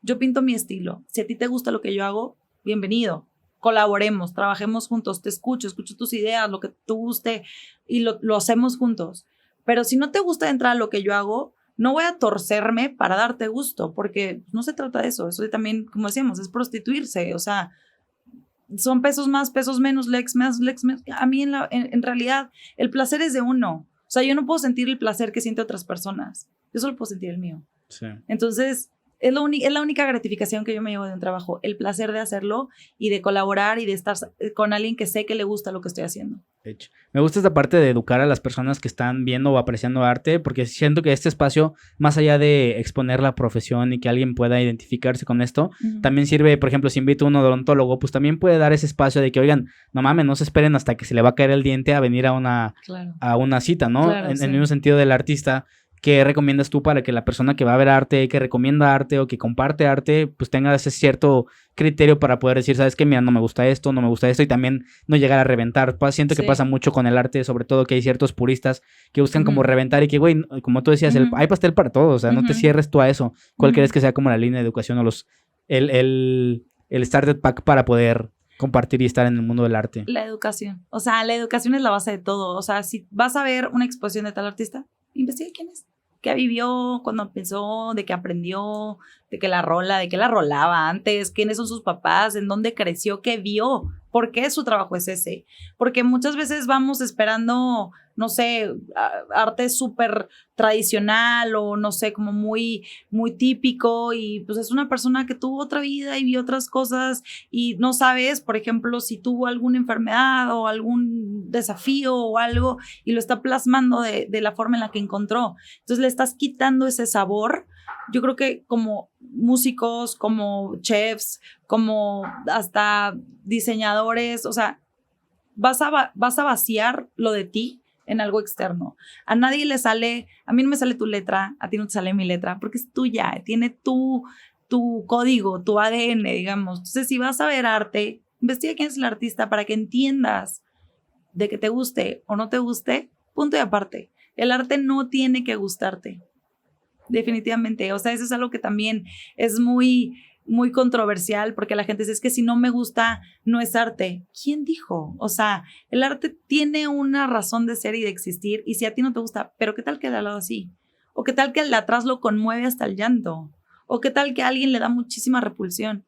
Yo pinto mi estilo. Si a ti te gusta lo que yo hago, bienvenido. Colaboremos, trabajemos juntos, te escucho tus ideas, lo que te guste, y lo hacemos juntos. Pero si no te gusta entrar a lo que yo hago, no voy a torcerme para darte gusto, porque no se trata de eso. Eso también, como decíamos, es prostituirse. O sea, son pesos más, pesos menos, lex más. A mí en realidad el placer es de uno. O sea, yo no puedo sentir el placer que sienten otras personas. Yo solo puedo sentir el mío. Sí. Entonces, es la única gratificación que yo me llevo de un trabajo, el placer de hacerlo y de colaborar y de estar con alguien que sé que le gusta lo que estoy haciendo. De hecho, me gusta esta parte de educar a las personas que están viendo o apreciando arte, porque siento que este espacio, más allá de exponer la profesión y que alguien pueda identificarse con esto, también sirve, por ejemplo, si invito a un odontólogo, pues también puede dar ese espacio de que, oigan, no mames, no se esperen hasta que se le va a caer el diente a venir a una cita, ¿no? Claro, en el mismo sentido del artista. ¿Qué recomiendas tú para que la persona que va a ver arte, que recomienda arte o que comparte arte, pues tenga ese cierto criterio para poder decir, ¿sabes qué? Mira, no me gusta esto, y también no llegar a reventar? Siento que pasa mucho con el arte, sobre todo que hay ciertos puristas que buscan como reventar y que, güey, como tú decías, hay pastel para todos, o sea, no te cierres tú a eso. ¿Cuál crees que sea como la línea de educación o el starter pack para poder compartir y estar en el mundo del arte? La educación. O sea, la educación es la base de todo. O sea, si vas a ver una exposición de tal artista, investiga quién es. ¿Qué vivió cuando empezó? ¿De qué aprendió? ¿De qué la rolaba antes? ¿Quiénes son sus papás? ¿En dónde creció? ¿Qué vio? ¿Por qué su trabajo es ese? Porque muchas veces vamos esperando, no sé, arte súper tradicional o no sé, como muy, muy típico, y pues es una persona que tuvo otra vida y vio otras cosas y no sabes, por ejemplo, si tuvo alguna enfermedad o algún desafío o algo y lo está plasmando de la forma en la que encontró. Entonces le estás quitando ese sabor. Yo creo que como músicos, como chefs, como hasta diseñadores, o sea, vas a vaciar lo de ti en algo externo. A nadie le sale, a mí no me sale tu letra, a ti no te sale mi letra, porque es tuya, tiene tu código, tu ADN, digamos. Entonces, si vas a ver arte, investiga quién es el artista para que entiendas de que te guste o no te guste, punto y aparte. El arte no tiene que gustarte. Definitivamente, o sea, eso es algo que también es muy, muy controversial, porque la gente dice, es que si no me gusta, no es arte. ¿Quién dijo? O sea, el arte tiene una razón de ser y de existir, y si a ti no te gusta, pero ¿qué tal que de al lado así? ¿O qué tal que el de atrás lo conmueve hasta el llanto? ¿O qué tal que a alguien le da muchísima repulsión?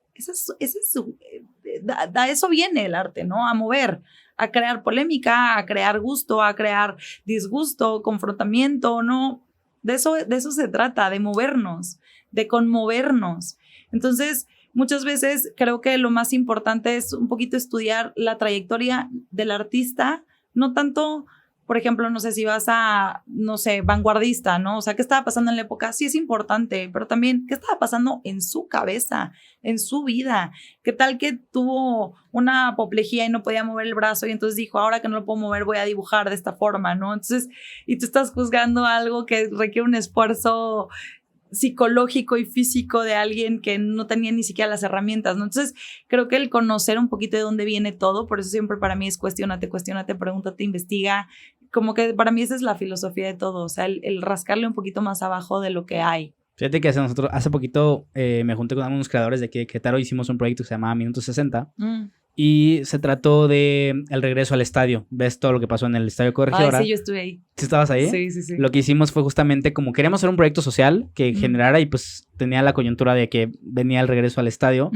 A eso viene el arte, ¿no? A mover, a crear polémica, a crear gusto, a crear disgusto, confrontamiento, ¿no? De eso se trata, de movernos, de conmovernos. Entonces, muchas veces creo que lo más importante es un poquito estudiar la trayectoria del artista, no tanto, por ejemplo, no sé si vas a, no sé, vanguardista, ¿no? O sea, ¿qué estaba pasando en la época? Sí es importante, pero también, ¿qué estaba pasando en su cabeza, en su vida? ¿Qué tal que tuvo una apoplejía y no podía mover el brazo y entonces dijo, ahora que no lo puedo mover voy a dibujar de esta forma, ¿no? Entonces, y tú estás juzgando algo que requiere un esfuerzo psicológico y físico de alguien que no tenía ni siquiera las herramientas, ¿no? Entonces, creo que el conocer un poquito de dónde viene todo, por eso siempre para mí es cuestiónate, pregúntate, investiga, como que para mí esa es la filosofía de todo, o sea, el rascarle un poquito más abajo de lo que hay. Fíjate que hace poquito me junté con algunos creadores de aquí de Querétaro, hicimos un proyecto que se llamaba Minuto 60 y se trató de el regreso al estadio. ¿Ves todo lo que pasó en el Estadio Corregidora? Ay, sí, yo estuve ahí. ¿Sí estabas ahí? Sí. Lo que hicimos fue justamente como queríamos hacer un proyecto social que generara y pues tenía la coyuntura de que venía el regreso al estadio.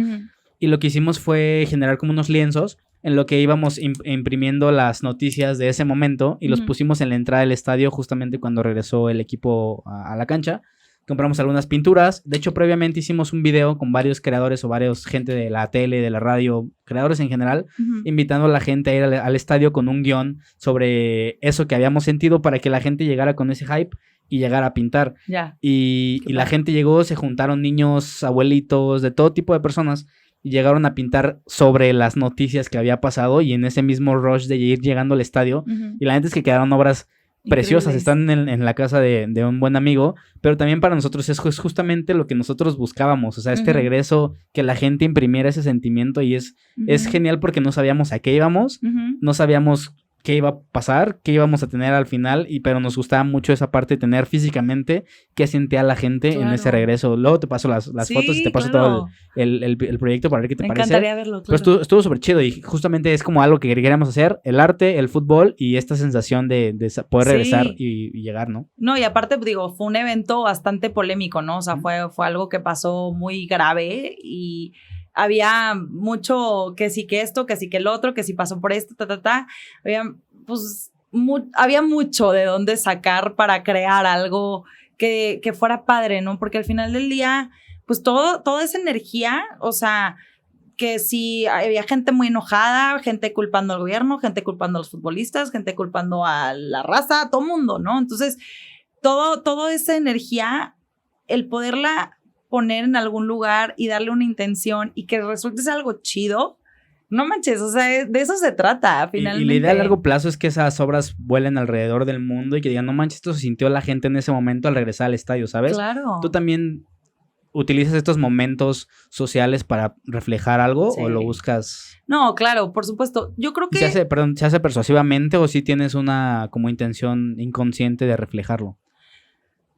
Y lo que hicimos fue generar como unos lienzos en lo que íbamos imprimiendo las noticias de ese momento y los pusimos en la entrada del estadio justamente cuando regresó el equipo a la cancha. Compramos algunas pinturas. De hecho, previamente hicimos un video con varios creadores o varios gente de la tele, de la radio, creadores en general, invitando a la gente a ir al estadio con un guión sobre eso que habíamos sentido para que la gente llegara con ese hype y llegara a pintar. Y la gente llegó, se juntaron niños, abuelitos, de todo tipo de personas y llegaron a pintar sobre las noticias que había pasado y en ese mismo rush de ir llegando al estadio. Y la gente es que quedaron obras preciosas, están en la casa de un buen amigo, pero también para nosotros es justamente lo que nosotros buscábamos, o sea, este regreso, que la gente imprimiera ese sentimiento y es genial porque no sabíamos a qué íbamos, no sabíamos qué iba a pasar, qué íbamos a tener al final, pero nos gustaba mucho esa parte de tener físicamente qué sentía la gente en ese regreso. Luego te paso las fotos y te paso todo el proyecto para ver qué te parece. Me encantaría verlo, Pero estuvo súper chido y justamente es como algo que queríamos hacer, el arte, el fútbol y esta sensación de poder regresar y llegar, ¿no? No, y aparte, digo, fue un evento bastante polémico, ¿no? O sea, fue algo que pasó muy grave y había mucho que sí que esto, que sí que el otro, que sí pasó por esto, había mucho de dónde sacar para crear algo que fuera padre, ¿no? Porque al final del día, pues toda esa energía, o sea, que sí había gente muy enojada, gente culpando al gobierno, gente culpando a los futbolistas, gente culpando a la raza, a todo mundo, ¿no? Entonces, toda esa energía, el poderla poner en algún lugar y darle una intención y que resulte ser algo chido, no manches, o sea, de eso se trata finalmente. Y la idea a largo plazo es que esas obras vuelen alrededor del mundo y que digan, no manches, esto se sintió la gente en ese momento al regresar al estadio, ¿sabes? Claro. ¿Tú también utilizas estos momentos sociales para reflejar algo o lo buscas? No, claro, por supuesto. Yo creo que... ¿Se hace persuasivamente o sí tienes una como intención inconsciente de reflejarlo?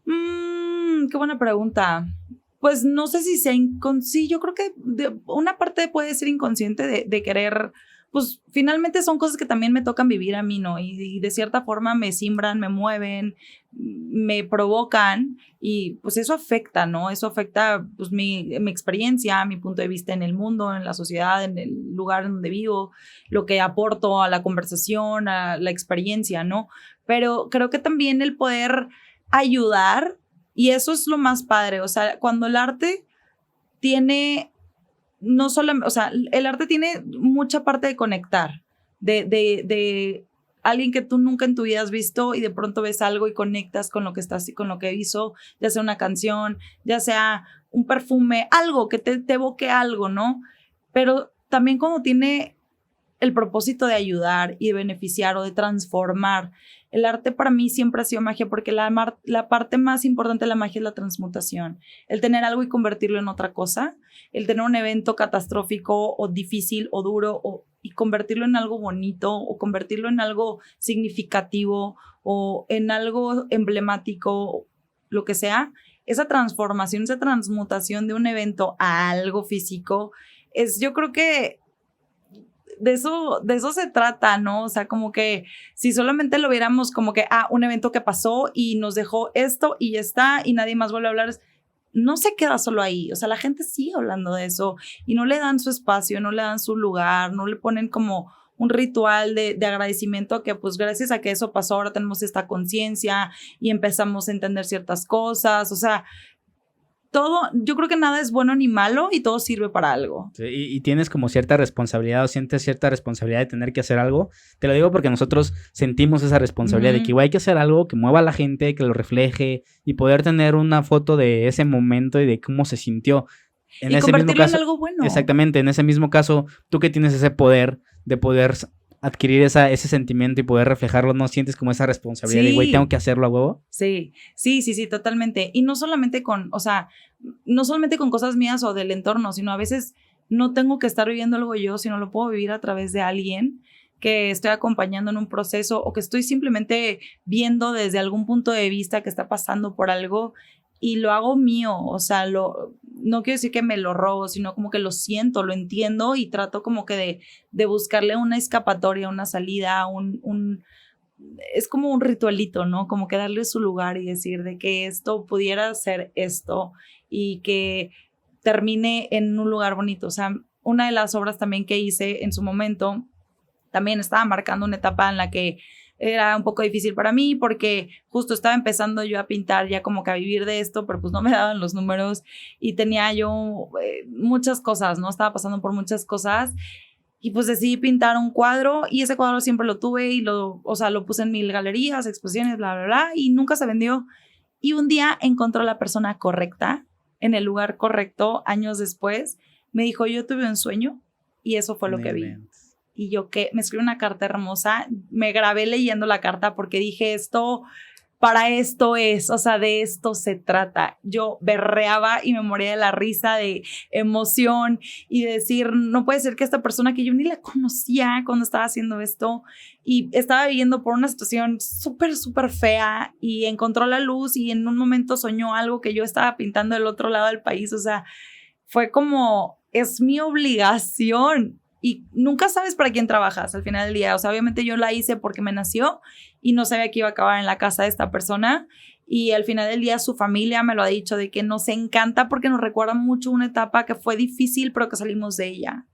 Qué buena pregunta. Pues no sé si sea inconsciente. Sí, yo creo que una parte puede ser inconsciente de querer, pues finalmente son cosas que también me tocan vivir a mí, ¿no? Y de cierta forma me simbran, me mueven, me provocan y pues eso afecta, ¿no? Eso afecta pues mi experiencia, mi punto de vista en el mundo, en la sociedad, en el lugar donde vivo, lo que aporto a la conversación, a la experiencia, ¿no? Pero creo que también el poder ayudar. Y eso es lo más padre, o sea, cuando el arte tiene, no solo, o sea, el arte tiene mucha parte de conectar, de alguien que tú nunca en tu vida has visto y de pronto ves algo y conectas con lo que estás, con lo que hizo, ya sea una canción, ya sea un perfume, algo que te evoque algo, ¿no? Pero también cuando tiene el propósito de ayudar y de beneficiar o de transformar. El arte para mí siempre ha sido magia porque la parte más importante de la magia es la transmutación. El tener algo y convertirlo en otra cosa. El tener un evento catastrófico o difícil o duro y convertirlo en algo bonito o convertirlo en algo significativo o en algo emblemático, lo que sea. Esa transformación, esa transmutación de un evento a algo físico yo creo que de eso se trata, ¿no? O sea, como que si solamente lo viéramos como que, un evento que pasó y nos dejó esto y ya está y nadie más vuelve a hablar, no se queda solo ahí. O sea, la gente sigue hablando de eso y no le dan su espacio, no le dan su lugar, no le ponen como un ritual de agradecimiento a que pues gracias a que eso pasó ahora tenemos esta conciencia y empezamos a entender ciertas cosas. O sea, todo, yo creo que nada es bueno ni malo y todo sirve para algo. Sí, y tienes como cierta responsabilidad o sientes cierta responsabilidad de tener que hacer algo. Te lo digo porque nosotros sentimos esa responsabilidad de que hay que hacer algo que mueva a la gente, que lo refleje y poder tener una foto de ese momento y de cómo se sintió. En y ese convertirlo mismo caso, en algo bueno. Exactamente, en ese mismo caso, tú que tienes ese poder de poder adquirir ese sentimiento y poder reflejarlo, ¿no sientes como esa responsabilidad de, güey, tengo que hacerlo a huevo? Sí, totalmente. Y no solamente con cosas mías o del entorno, sino a veces no tengo que estar viviendo algo yo, sino lo puedo vivir a través de alguien que estoy acompañando en un proceso o que estoy simplemente viendo desde algún punto de vista que está pasando por algo y lo hago mío. O sea, no quiero decir que me lo robo, sino como que lo siento, lo entiendo y trato como que de buscarle una escapatoria, una salida, es como un ritualito, ¿no? Como que darle su lugar y decir de que esto pudiera ser esto y que termine en un lugar bonito. O sea, una de las obras también que hice en su momento también estaba marcando una etapa en la que era un poco difícil para mí porque justo estaba empezando yo a pintar, ya como que a vivir de esto, pero pues no me daban los números y tenía yo muchas cosas, ¿no? Estaba pasando por muchas cosas y pues decidí pintar un cuadro y ese cuadro siempre lo tuve y lo puse en 1000 galerías, exposiciones, bla, bla, bla, y nunca se vendió. Y un día encontró a la persona correcta en el lugar correcto, años después, me dijo, yo tuve un sueño y eso fue lo que vi. Y yo me escribió una carta hermosa, me grabé leyendo la carta porque dije para esto es, o sea, de esto se trata. Yo berreaba y me moría de la risa, de emoción y de decir, no puede ser que esta persona que yo ni la conocía cuando estaba haciendo esto y estaba viviendo por una situación súper, súper fea y encontró la luz y en un momento soñó algo que yo estaba pintando del otro lado del país. O sea, fue como, es mi obligación. Y nunca sabes para quién trabajas al final del día. O sea, obviamente yo la hice porque me nació y no sabía que iba a acabar en la casa de esta persona. Y al final del día su familia me lo ha dicho de que nos encanta porque nos recuerda mucho una etapa que fue difícil, pero que salimos de ella.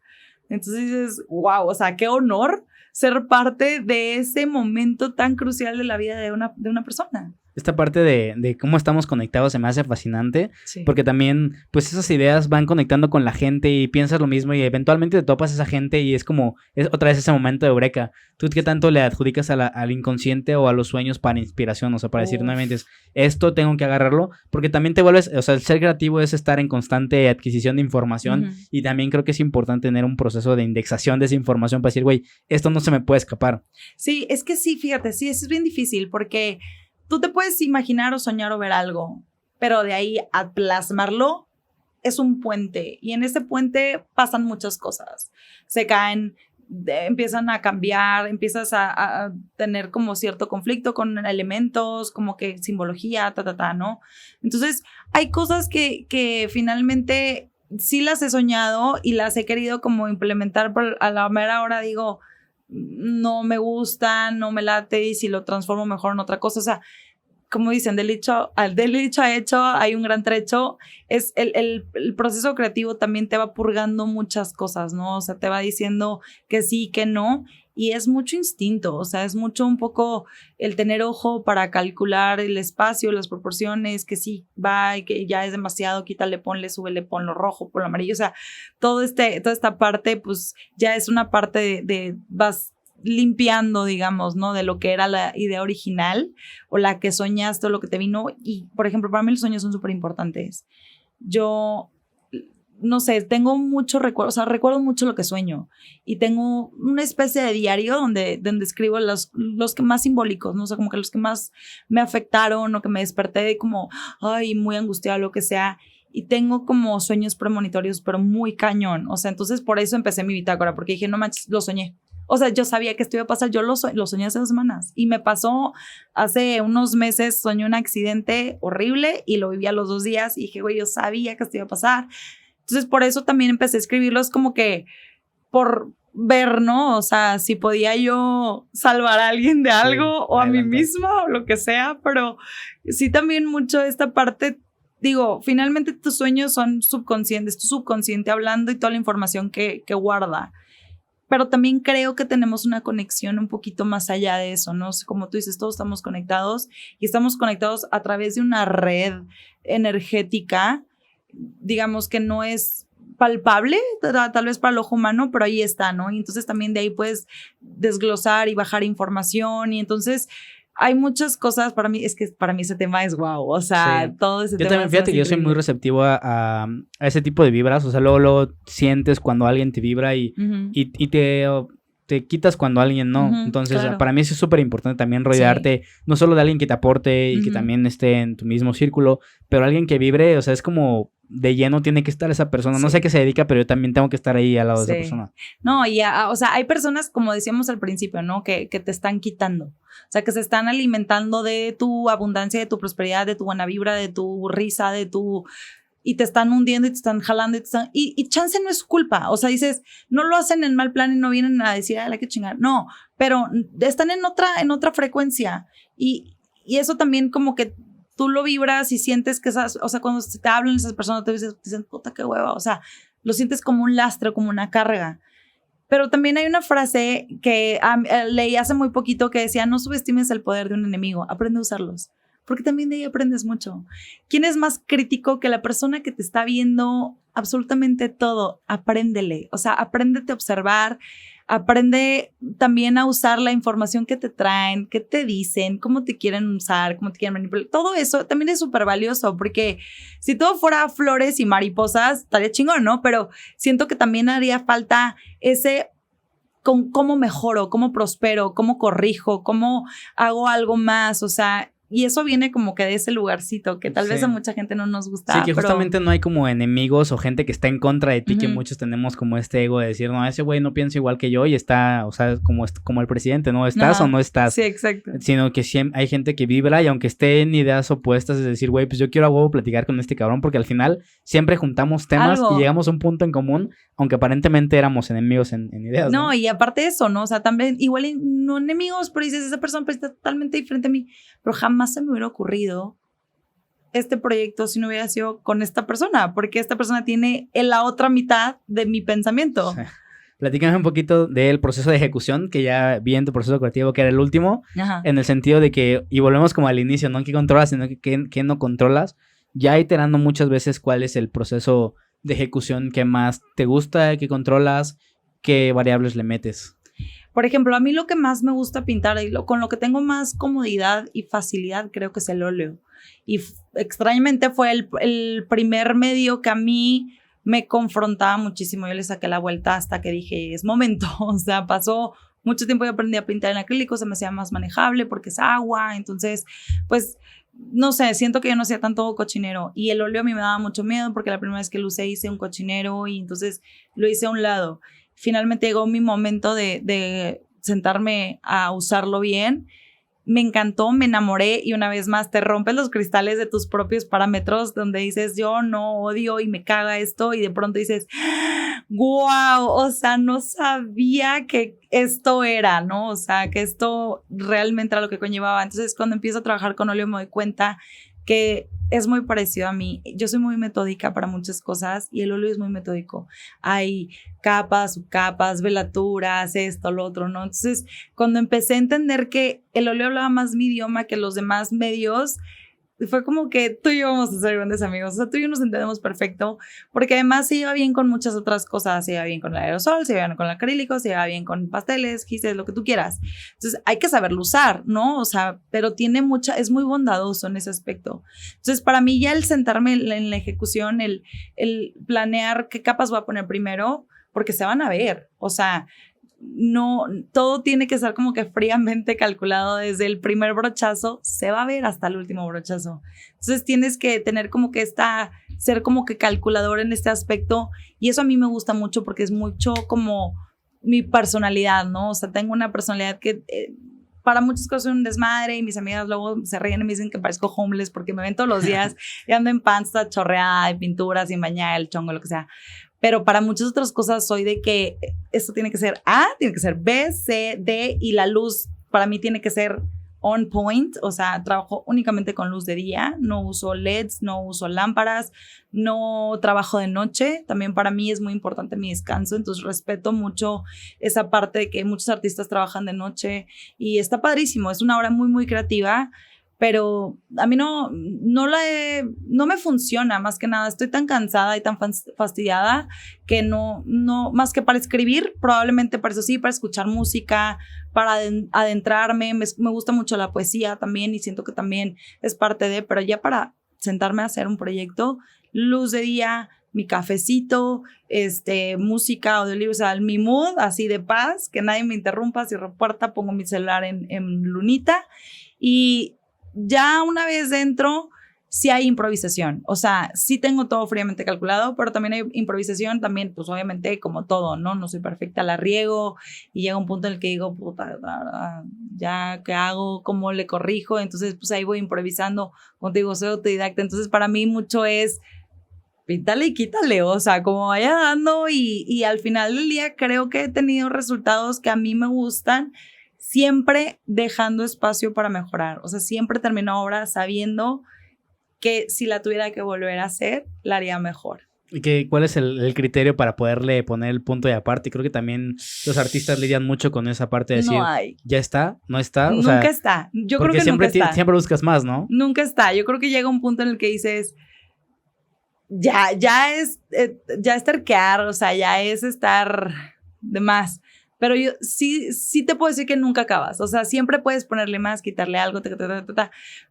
Entonces dices, wow, o sea, qué honor ser parte de ese momento tan crucial de la vida de una persona. Esta parte de cómo estamos conectados se me hace fascinante, sí. Porque también, pues esas ideas van conectando con la gente y piensas lo mismo y eventualmente te topas a esa gente y es como, es otra vez ese momento de eureka. ¿Tú qué tanto le adjudicas al inconsciente o a los sueños para inspiración? O sea, para decir nuevamente, esto tengo que agarrarlo, porque también te vuelves, o sea, el ser creativo es estar en constante adquisición de información y también creo que es importante tener un proceso de indexación de esa información para decir, güey, esto no se me puede escapar. Sí, es que sí, fíjate, sí, es bien difícil porque tú te puedes imaginar o soñar o ver algo, pero de ahí a plasmarlo es un puente y en ese puente pasan muchas cosas. Se caen, empiezan a cambiar, empiezas a tener como cierto conflicto con elementos, como que simbología, ¿no? Entonces, hay cosas que finalmente sí las he soñado y las he querido como implementar, pero a la mera hora digo, no me gusta, no me late y si lo transformo mejor en otra cosa. O sea, como dicen, del dicho a hecho hay un gran trecho. Es el proceso creativo también te va purgando muchas cosas, ¿no? O sea, te va diciendo que sí, que no. Y es mucho instinto, o sea, es mucho un poco el tener ojo para calcular el espacio, las proporciones, que sí va y que ya es demasiado, quítale, ponle, súbele, ponlo rojo, ponlo amarillo. O sea, toda esta parte, pues ya es una parte de vas limpiando, digamos, ¿no? De lo que era la idea original o la que soñaste o lo que te vino. Y, por ejemplo, para mí los sueños son súper importantes. Yo no sé, tengo mucho recuerdo, o sea, recuerdo mucho lo que sueño y tengo una especie de diario donde escribo los que más simbólicos, ¿no? O sea, como que los que más me afectaron o que me desperté como, ay, muy angustiada, lo que sea, y tengo como sueños premonitorios, pero muy cañón, o sea, entonces por eso empecé mi bitácora, porque dije, no manches, lo soñé. O sea, yo sabía que esto iba a pasar, yo lo soñé hace 2 semanas y me pasó hace unos meses, soñé un accidente horrible y lo viví a los 2 días y dije, güey, yo sabía que esto iba a pasar. Entonces, por eso también empecé a escribirlos como que por ver, ¿no? O sea, si podía yo salvar a alguien de algo o a mí misma o lo que sea, pero sí también mucho esta parte, digo, finalmente tus sueños son subconscientes, tu subconsciente hablando y toda la información que guarda. Pero también creo que tenemos una conexión un poquito más allá de eso, ¿no? Como tú dices, todos estamos conectados y estamos conectados a través de una red energética, digamos que no es palpable, tal vez para el ojo humano, pero ahí está, ¿no? Y entonces también de ahí puedes desglosar y bajar información y entonces hay muchas cosas para mí, es que para mí ese tema es guau, o sea, sí. Todo ese tema. Yo también, fíjate que yo soy muy receptivo a ese tipo de vibras, o sea, luego sientes cuando alguien te vibra y te te quitas cuando alguien no. Entonces, claro. para mí eso es súper importante también rodearte, no solo de alguien que te aporte y que también esté en tu mismo círculo, pero alguien que vibre, o sea, es como de lleno tiene que estar esa persona. No sé a qué se dedica, pero yo también tengo que estar ahí al lado de esa persona. No, y o sea, hay personas, como decíamos al principio, ¿no? Que te están quitando. O sea, que se están alimentando de tu abundancia, de tu prosperidad, de tu buena vibra, de tu risa, y te están hundiendo y te están jalando y chance no es culpa. O sea, dices, no lo hacen en mal plan y no vienen a decir, ay, la que chingar. No, pero están en otra frecuencia. Y eso también como que tú lo vibras y sientes que o sea, cuando te hablan esas personas, te dicen, puta, qué hueva. O sea, lo sientes como un lastre, como una carga. Pero también hay una frase que leí hace muy poquito que decía, no subestimes el poder de un enemigo, aprende a usarlos. Porque también de ahí aprendes mucho. ¿Quién es más crítico que la persona que te está viendo absolutamente todo? Apréndele. O sea, apréndete a observar. Aprende también a usar la información que te traen, qué te dicen, cómo te quieren usar, cómo te quieren manipular. Todo eso también es súper valioso porque si todo fuera flores y mariposas, estaría chingón, ¿no? Pero siento que también haría falta ese con cómo mejoro, cómo prospero, cómo corrijo, cómo hago algo más. O sea, y eso viene como que de ese lugarcito que tal vez a mucha gente no nos gusta. Sí, que justamente no hay como enemigos o gente que está en contra de ti, que muchos tenemos como este ego de decir, no, ese güey no piensa igual que yo y está, o sea, como el presidente, ¿no? ¿Estás o no estás? Sí, exacto. Sino que siempre hay gente que vibra y aunque esté en ideas opuestas, es decir, güey, pues yo quiero a huevo platicar con este cabrón porque al final siempre juntamos temas y llegamos a un punto en común, aunque aparentemente éramos enemigos en ideas, ¿no? No, y aparte de eso, ¿no? O sea, también igual no enemigos, pero dices, esa persona está totalmente diferente a mí, pero jamás se me hubiera ocurrido este proyecto si no hubiera sido con esta persona, porque esta persona tiene la otra mitad de mi pensamiento. Sí. Platícame un poquito del proceso de ejecución, que ya vi en tu proceso creativo, que era el último, en el sentido de que, y volvemos como al inicio, no que controlas, sino que no controlas, ya iterando muchas veces cuál es el proceso de ejecución que más te gusta, que controlas, qué variables le metes. Por ejemplo, a mí lo que más me gusta pintar y con lo que tengo más comodidad y facilidad creo que es el óleo. Y extrañamente fue el primer medio que a mí me confrontaba muchísimo. Yo le saqué la vuelta hasta que dije, es momento. O sea, pasó mucho tiempo y aprendí a pintar en acrílico, se me hacía más manejable porque es agua. Entonces, pues, no sé, siento que yo no hacía tanto cochinero. Y el óleo a mí me daba mucho miedo porque la primera vez que lo usé hice un cochinero y entonces lo hice a un lado. Finalmente llegó mi momento de sentarme a usarlo bien. Me encantó, me enamoré y una vez más te rompes los cristales de tus propios parámetros donde dices yo no odio y me caga esto y de pronto dices wow, o sea, no sabía que esto era, ¿no? O sea, que esto realmente era lo que conllevaba. Entonces cuando empiezo a trabajar con óleo me doy cuenta que es muy parecido a mí. Yo soy muy metódica para muchas cosas y el óleo es muy metódico. Hay capas, subcapas, velaturas, esto, lo otro, ¿no? Entonces, cuando empecé a entender que el óleo hablaba más mi idioma que los demás medios, fue como que tú y yo vamos a ser grandes amigos. O sea, tú y yo nos entendemos perfecto, porque además se lleva bien con muchas otras cosas. Se lleva bien con el aerosol, se lleva bien con el acrílico, se lleva bien con pasteles, gistes, lo que tú quieras. Entonces, hay que saberlo usar, ¿no? O sea, pero es muy bondadoso en ese aspecto. Entonces, para mí ya el sentarme en la ejecución, el planear qué capas voy a poner primero, porque se van a ver. O sea, no, todo tiene que ser como que fríamente calculado desde el primer brochazo, se va a ver hasta el último brochazo. Entonces tienes que tener como que ser como que calculador en este aspecto y eso a mí me gusta mucho porque es mucho como mi personalidad, ¿no? O sea, tengo una personalidad que para muchas cosas soy un desmadre y mis amigas luego se ríen y me dicen que parezco homeless porque me ven todos los días y ando en pants chorreada de pintura, sin bañar, el chongo, lo que sea. Pero para muchas otras cosas soy de que esto tiene que ser A, tiene que ser B, C, D y la luz para mí tiene que ser on point. O sea, trabajo únicamente con luz de día, no uso LEDs, no uso lámparas, no trabajo de noche. También para mí es muy importante mi descanso, entonces respeto mucho esa parte de que muchos artistas trabajan de noche y está padrísimo, es una hora muy, muy creativa. Pero a mí no me funciona, más que nada, estoy tan cansada y tan fastidiada que no, más que para escribir, probablemente para eso sí, para escuchar música, para adentrarme, me gusta mucho la poesía también y siento que también es parte de, pero ya para sentarme a hacer un proyecto, luz de día, mi cafecito, música, audiolibros, o sea, mi mood así de paz, que nadie me interrumpa, cierro puerta, pongo mi celular en lunita y ya una vez dentro, sí hay improvisación, o sea, sí tengo todo fríamente calculado, pero también hay improvisación, también, pues obviamente como todo, ¿no? No soy perfecta, la riego y llega un punto en el que digo, puta, ya, ¿qué hago? ¿Cómo le corrijo? Entonces, pues ahí voy improvisando, como te digo, soy autodidacta, entonces para mí mucho es píntale y quítale, o sea, como vaya dando y al final del día creo que he tenido resultados que a mí me gustan, siempre dejando espacio para mejorar, o sea, siempre termino obra sabiendo que si la tuviera que volver a hacer, la haría mejor. ¿Y cuál es el criterio para poderle poner el punto de aparte? Creo que también los artistas lidian mucho con esa parte de decir, no hay. ¿Ya está? ¿No está? Nunca está. Yo creo que siempre nunca está. Siempre buscas más, ¿no? Nunca está. Yo creo que llega un punto en el que dices, ya es terquear, o sea, ya es estar de más. Pero yo sí te puedo decir que nunca acabas. O sea, siempre puedes ponerle más, quitarle algo,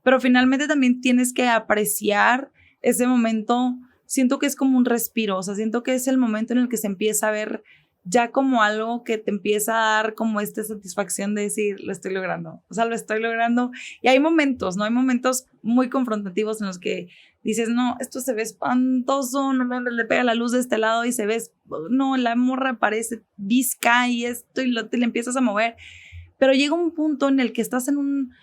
pero finalmente también tienes que apreciar ese momento. Siento que es como un respiro, o sea, siento que es el momento en el que se empieza a ver ya como algo que te empieza a dar como esta satisfacción de decir, lo estoy logrando. O sea, lo estoy logrando. Y hay momentos, ¿no? Hay momentos muy confrontativos en los que dices, no, esto se ve espantoso, no le pega la luz de este lado y se ve, no, la morra parece visca y esto y te le empiezas a mover. Pero llega un punto en el que estás en un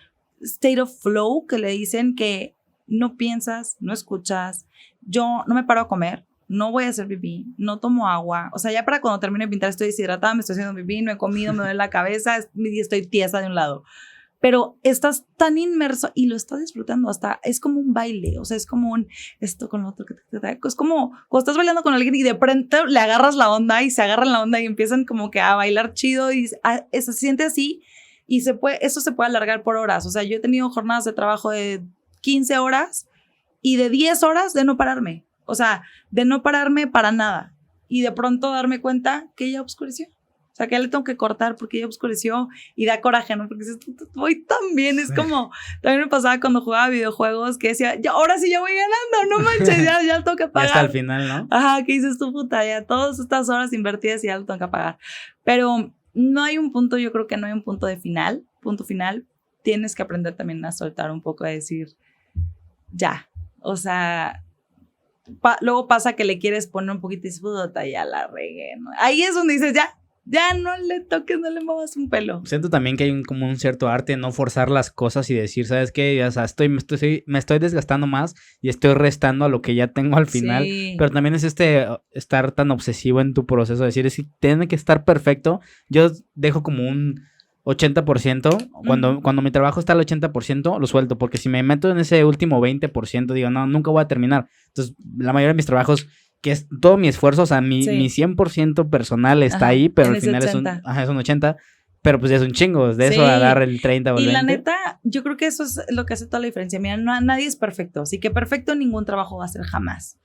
state of flow que le dicen que no piensas, no escuchas. Yo no me paro a comer, no voy a hacer pipí, no tomo agua. O sea, ya para cuando termine de pintar estoy deshidratada, me estoy haciendo pipí, no he comido, me duele la cabeza y estoy tiesa de un lado. Pero estás tan inmerso y lo estás disfrutando, hasta es como un baile, o sea, es como un esto con lo otro, es como cuando estás bailando con alguien y de pronto le agarras la onda y se agarran la onda y empiezan como que a bailar chido y se siente así y eso se puede alargar por horas. O sea, yo he tenido jornadas de trabajo de 15 horas y de 10 horas de no pararme, o sea, de no pararme para nada y de pronto darme cuenta que ya oscureció. O sea, que ya le tengo que cortar porque ya oscureció y da coraje, ¿no? Porque dices, voy tan bien. Es como, también me pasaba cuando jugaba videojuegos que decía, ya, ahora sí ya voy ganando, no manches, ya lo tengo que pagar. Ya hasta el final, ¿no? Ajá, ¿qué dices tú, puta? Ya todas estas horas invertidas y ya lo tengo que pagar. Pero no hay un punto, yo creo que no hay un punto final. Tienes que aprender también a soltar un poco, a decir, ya. O sea, luego pasa que le quieres poner un poquito y dices, puta, ya la regué, ¿no? Ahí es donde dices, ya no le toques, no le muevas un pelo. Siento también que hay como un cierto arte en no forzar las cosas y decir, ¿sabes qué? O sea, me estoy desgastando más y estoy restando a lo que ya tengo al final. Sí. Pero también es estar tan obsesivo en tu proceso, decir, si tiene que estar perfecto. Yo dejo como un 80%. Cuando mi trabajo está al 80%, lo suelto. Porque si me meto en ese último 20%, digo, no, nunca voy a terminar. Entonces, la mayoría de mis trabajos, que es todo mi esfuerzo, o sea, mi 100% personal está ahí, pero al final es un 80%, pero pues ya es un chingo, de eso a dar el 30 o el 20. Y la neta, yo creo que eso es lo que hace toda la diferencia. Mira, nadie es perfecto, así que perfecto ningún trabajo va a ser jamás.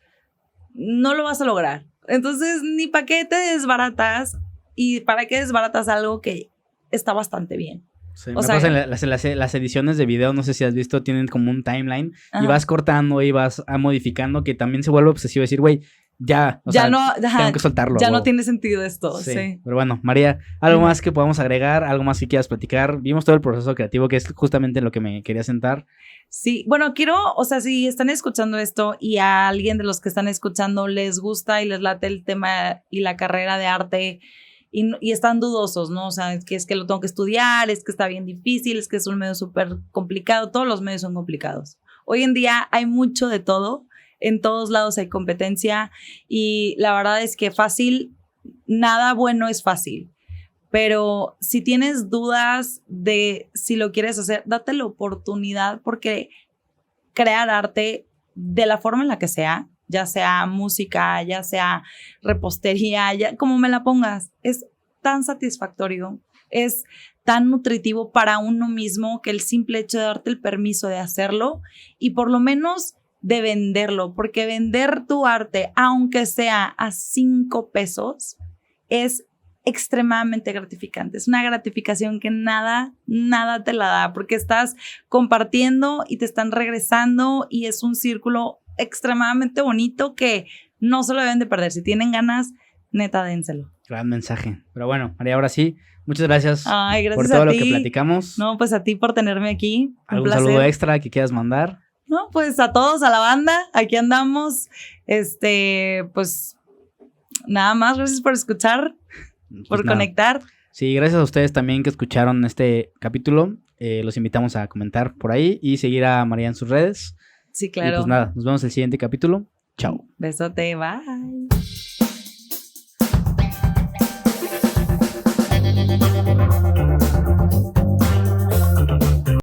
No lo vas a lograr. Entonces, ni para qué te desbaratas y para qué desbaratas algo que está bastante bien. Sí, o sea, las ediciones de video, no sé si has visto, tienen como un timeline y vas cortando y vas modificando, que también se vuelve obsesivo decir, güey, ya tengo que soltarlo. Ya no tiene sentido esto, sí. Pero bueno, María, ¿algo más que podamos agregar? ¿Algo más que quieras platicar? Vimos todo el proceso creativo, que es justamente lo que me quería sentar. Sí, bueno, o sea, si están escuchando esto y a alguien de los que están escuchando les gusta y les late el tema y la carrera de arte y están dudosos, ¿no? O sea, es que lo tengo que estudiar, es que está bien difícil, es que es un medio súper complicado, todos los medios son complicados. Hoy en día hay mucho de todo. En todos lados hay competencia y la verdad es que fácil, nada bueno es fácil. Pero si tienes dudas de si lo quieres hacer, date la oportunidad porque crear arte de la forma en la que sea, ya sea música, ya sea repostería, ya como me la pongas, es tan satisfactorio, es tan nutritivo para uno mismo que el simple hecho de darte el permiso de hacerlo y por lo menos de venderlo, porque vender tu arte, aunque sea a 5 pesos, es extremadamente gratificante. Es una gratificación que nada te la da, porque estás compartiendo y te están regresando y es un círculo extremadamente bonito que no se lo deben de perder. Si tienen ganas, neta, dénselo. Gran mensaje. Pero bueno, María, ahora sí, muchas gracias, Ay, gracias por todo a lo ti. que platicamos. No, pues a ti por tenerme aquí. Un ¿Algún placer. saludo extra que quieras mandar? No, pues a todos, a la banda, aquí andamos. Pues nada más, gracias por escuchar, Pues por nada. conectar. Sí, gracias a ustedes también que escucharon este capítulo. Los invitamos a comentar por ahí y seguir a María en sus redes. Sí, Y claro. pues nada, nos vemos en el siguiente capítulo. Chao. Besote, bye.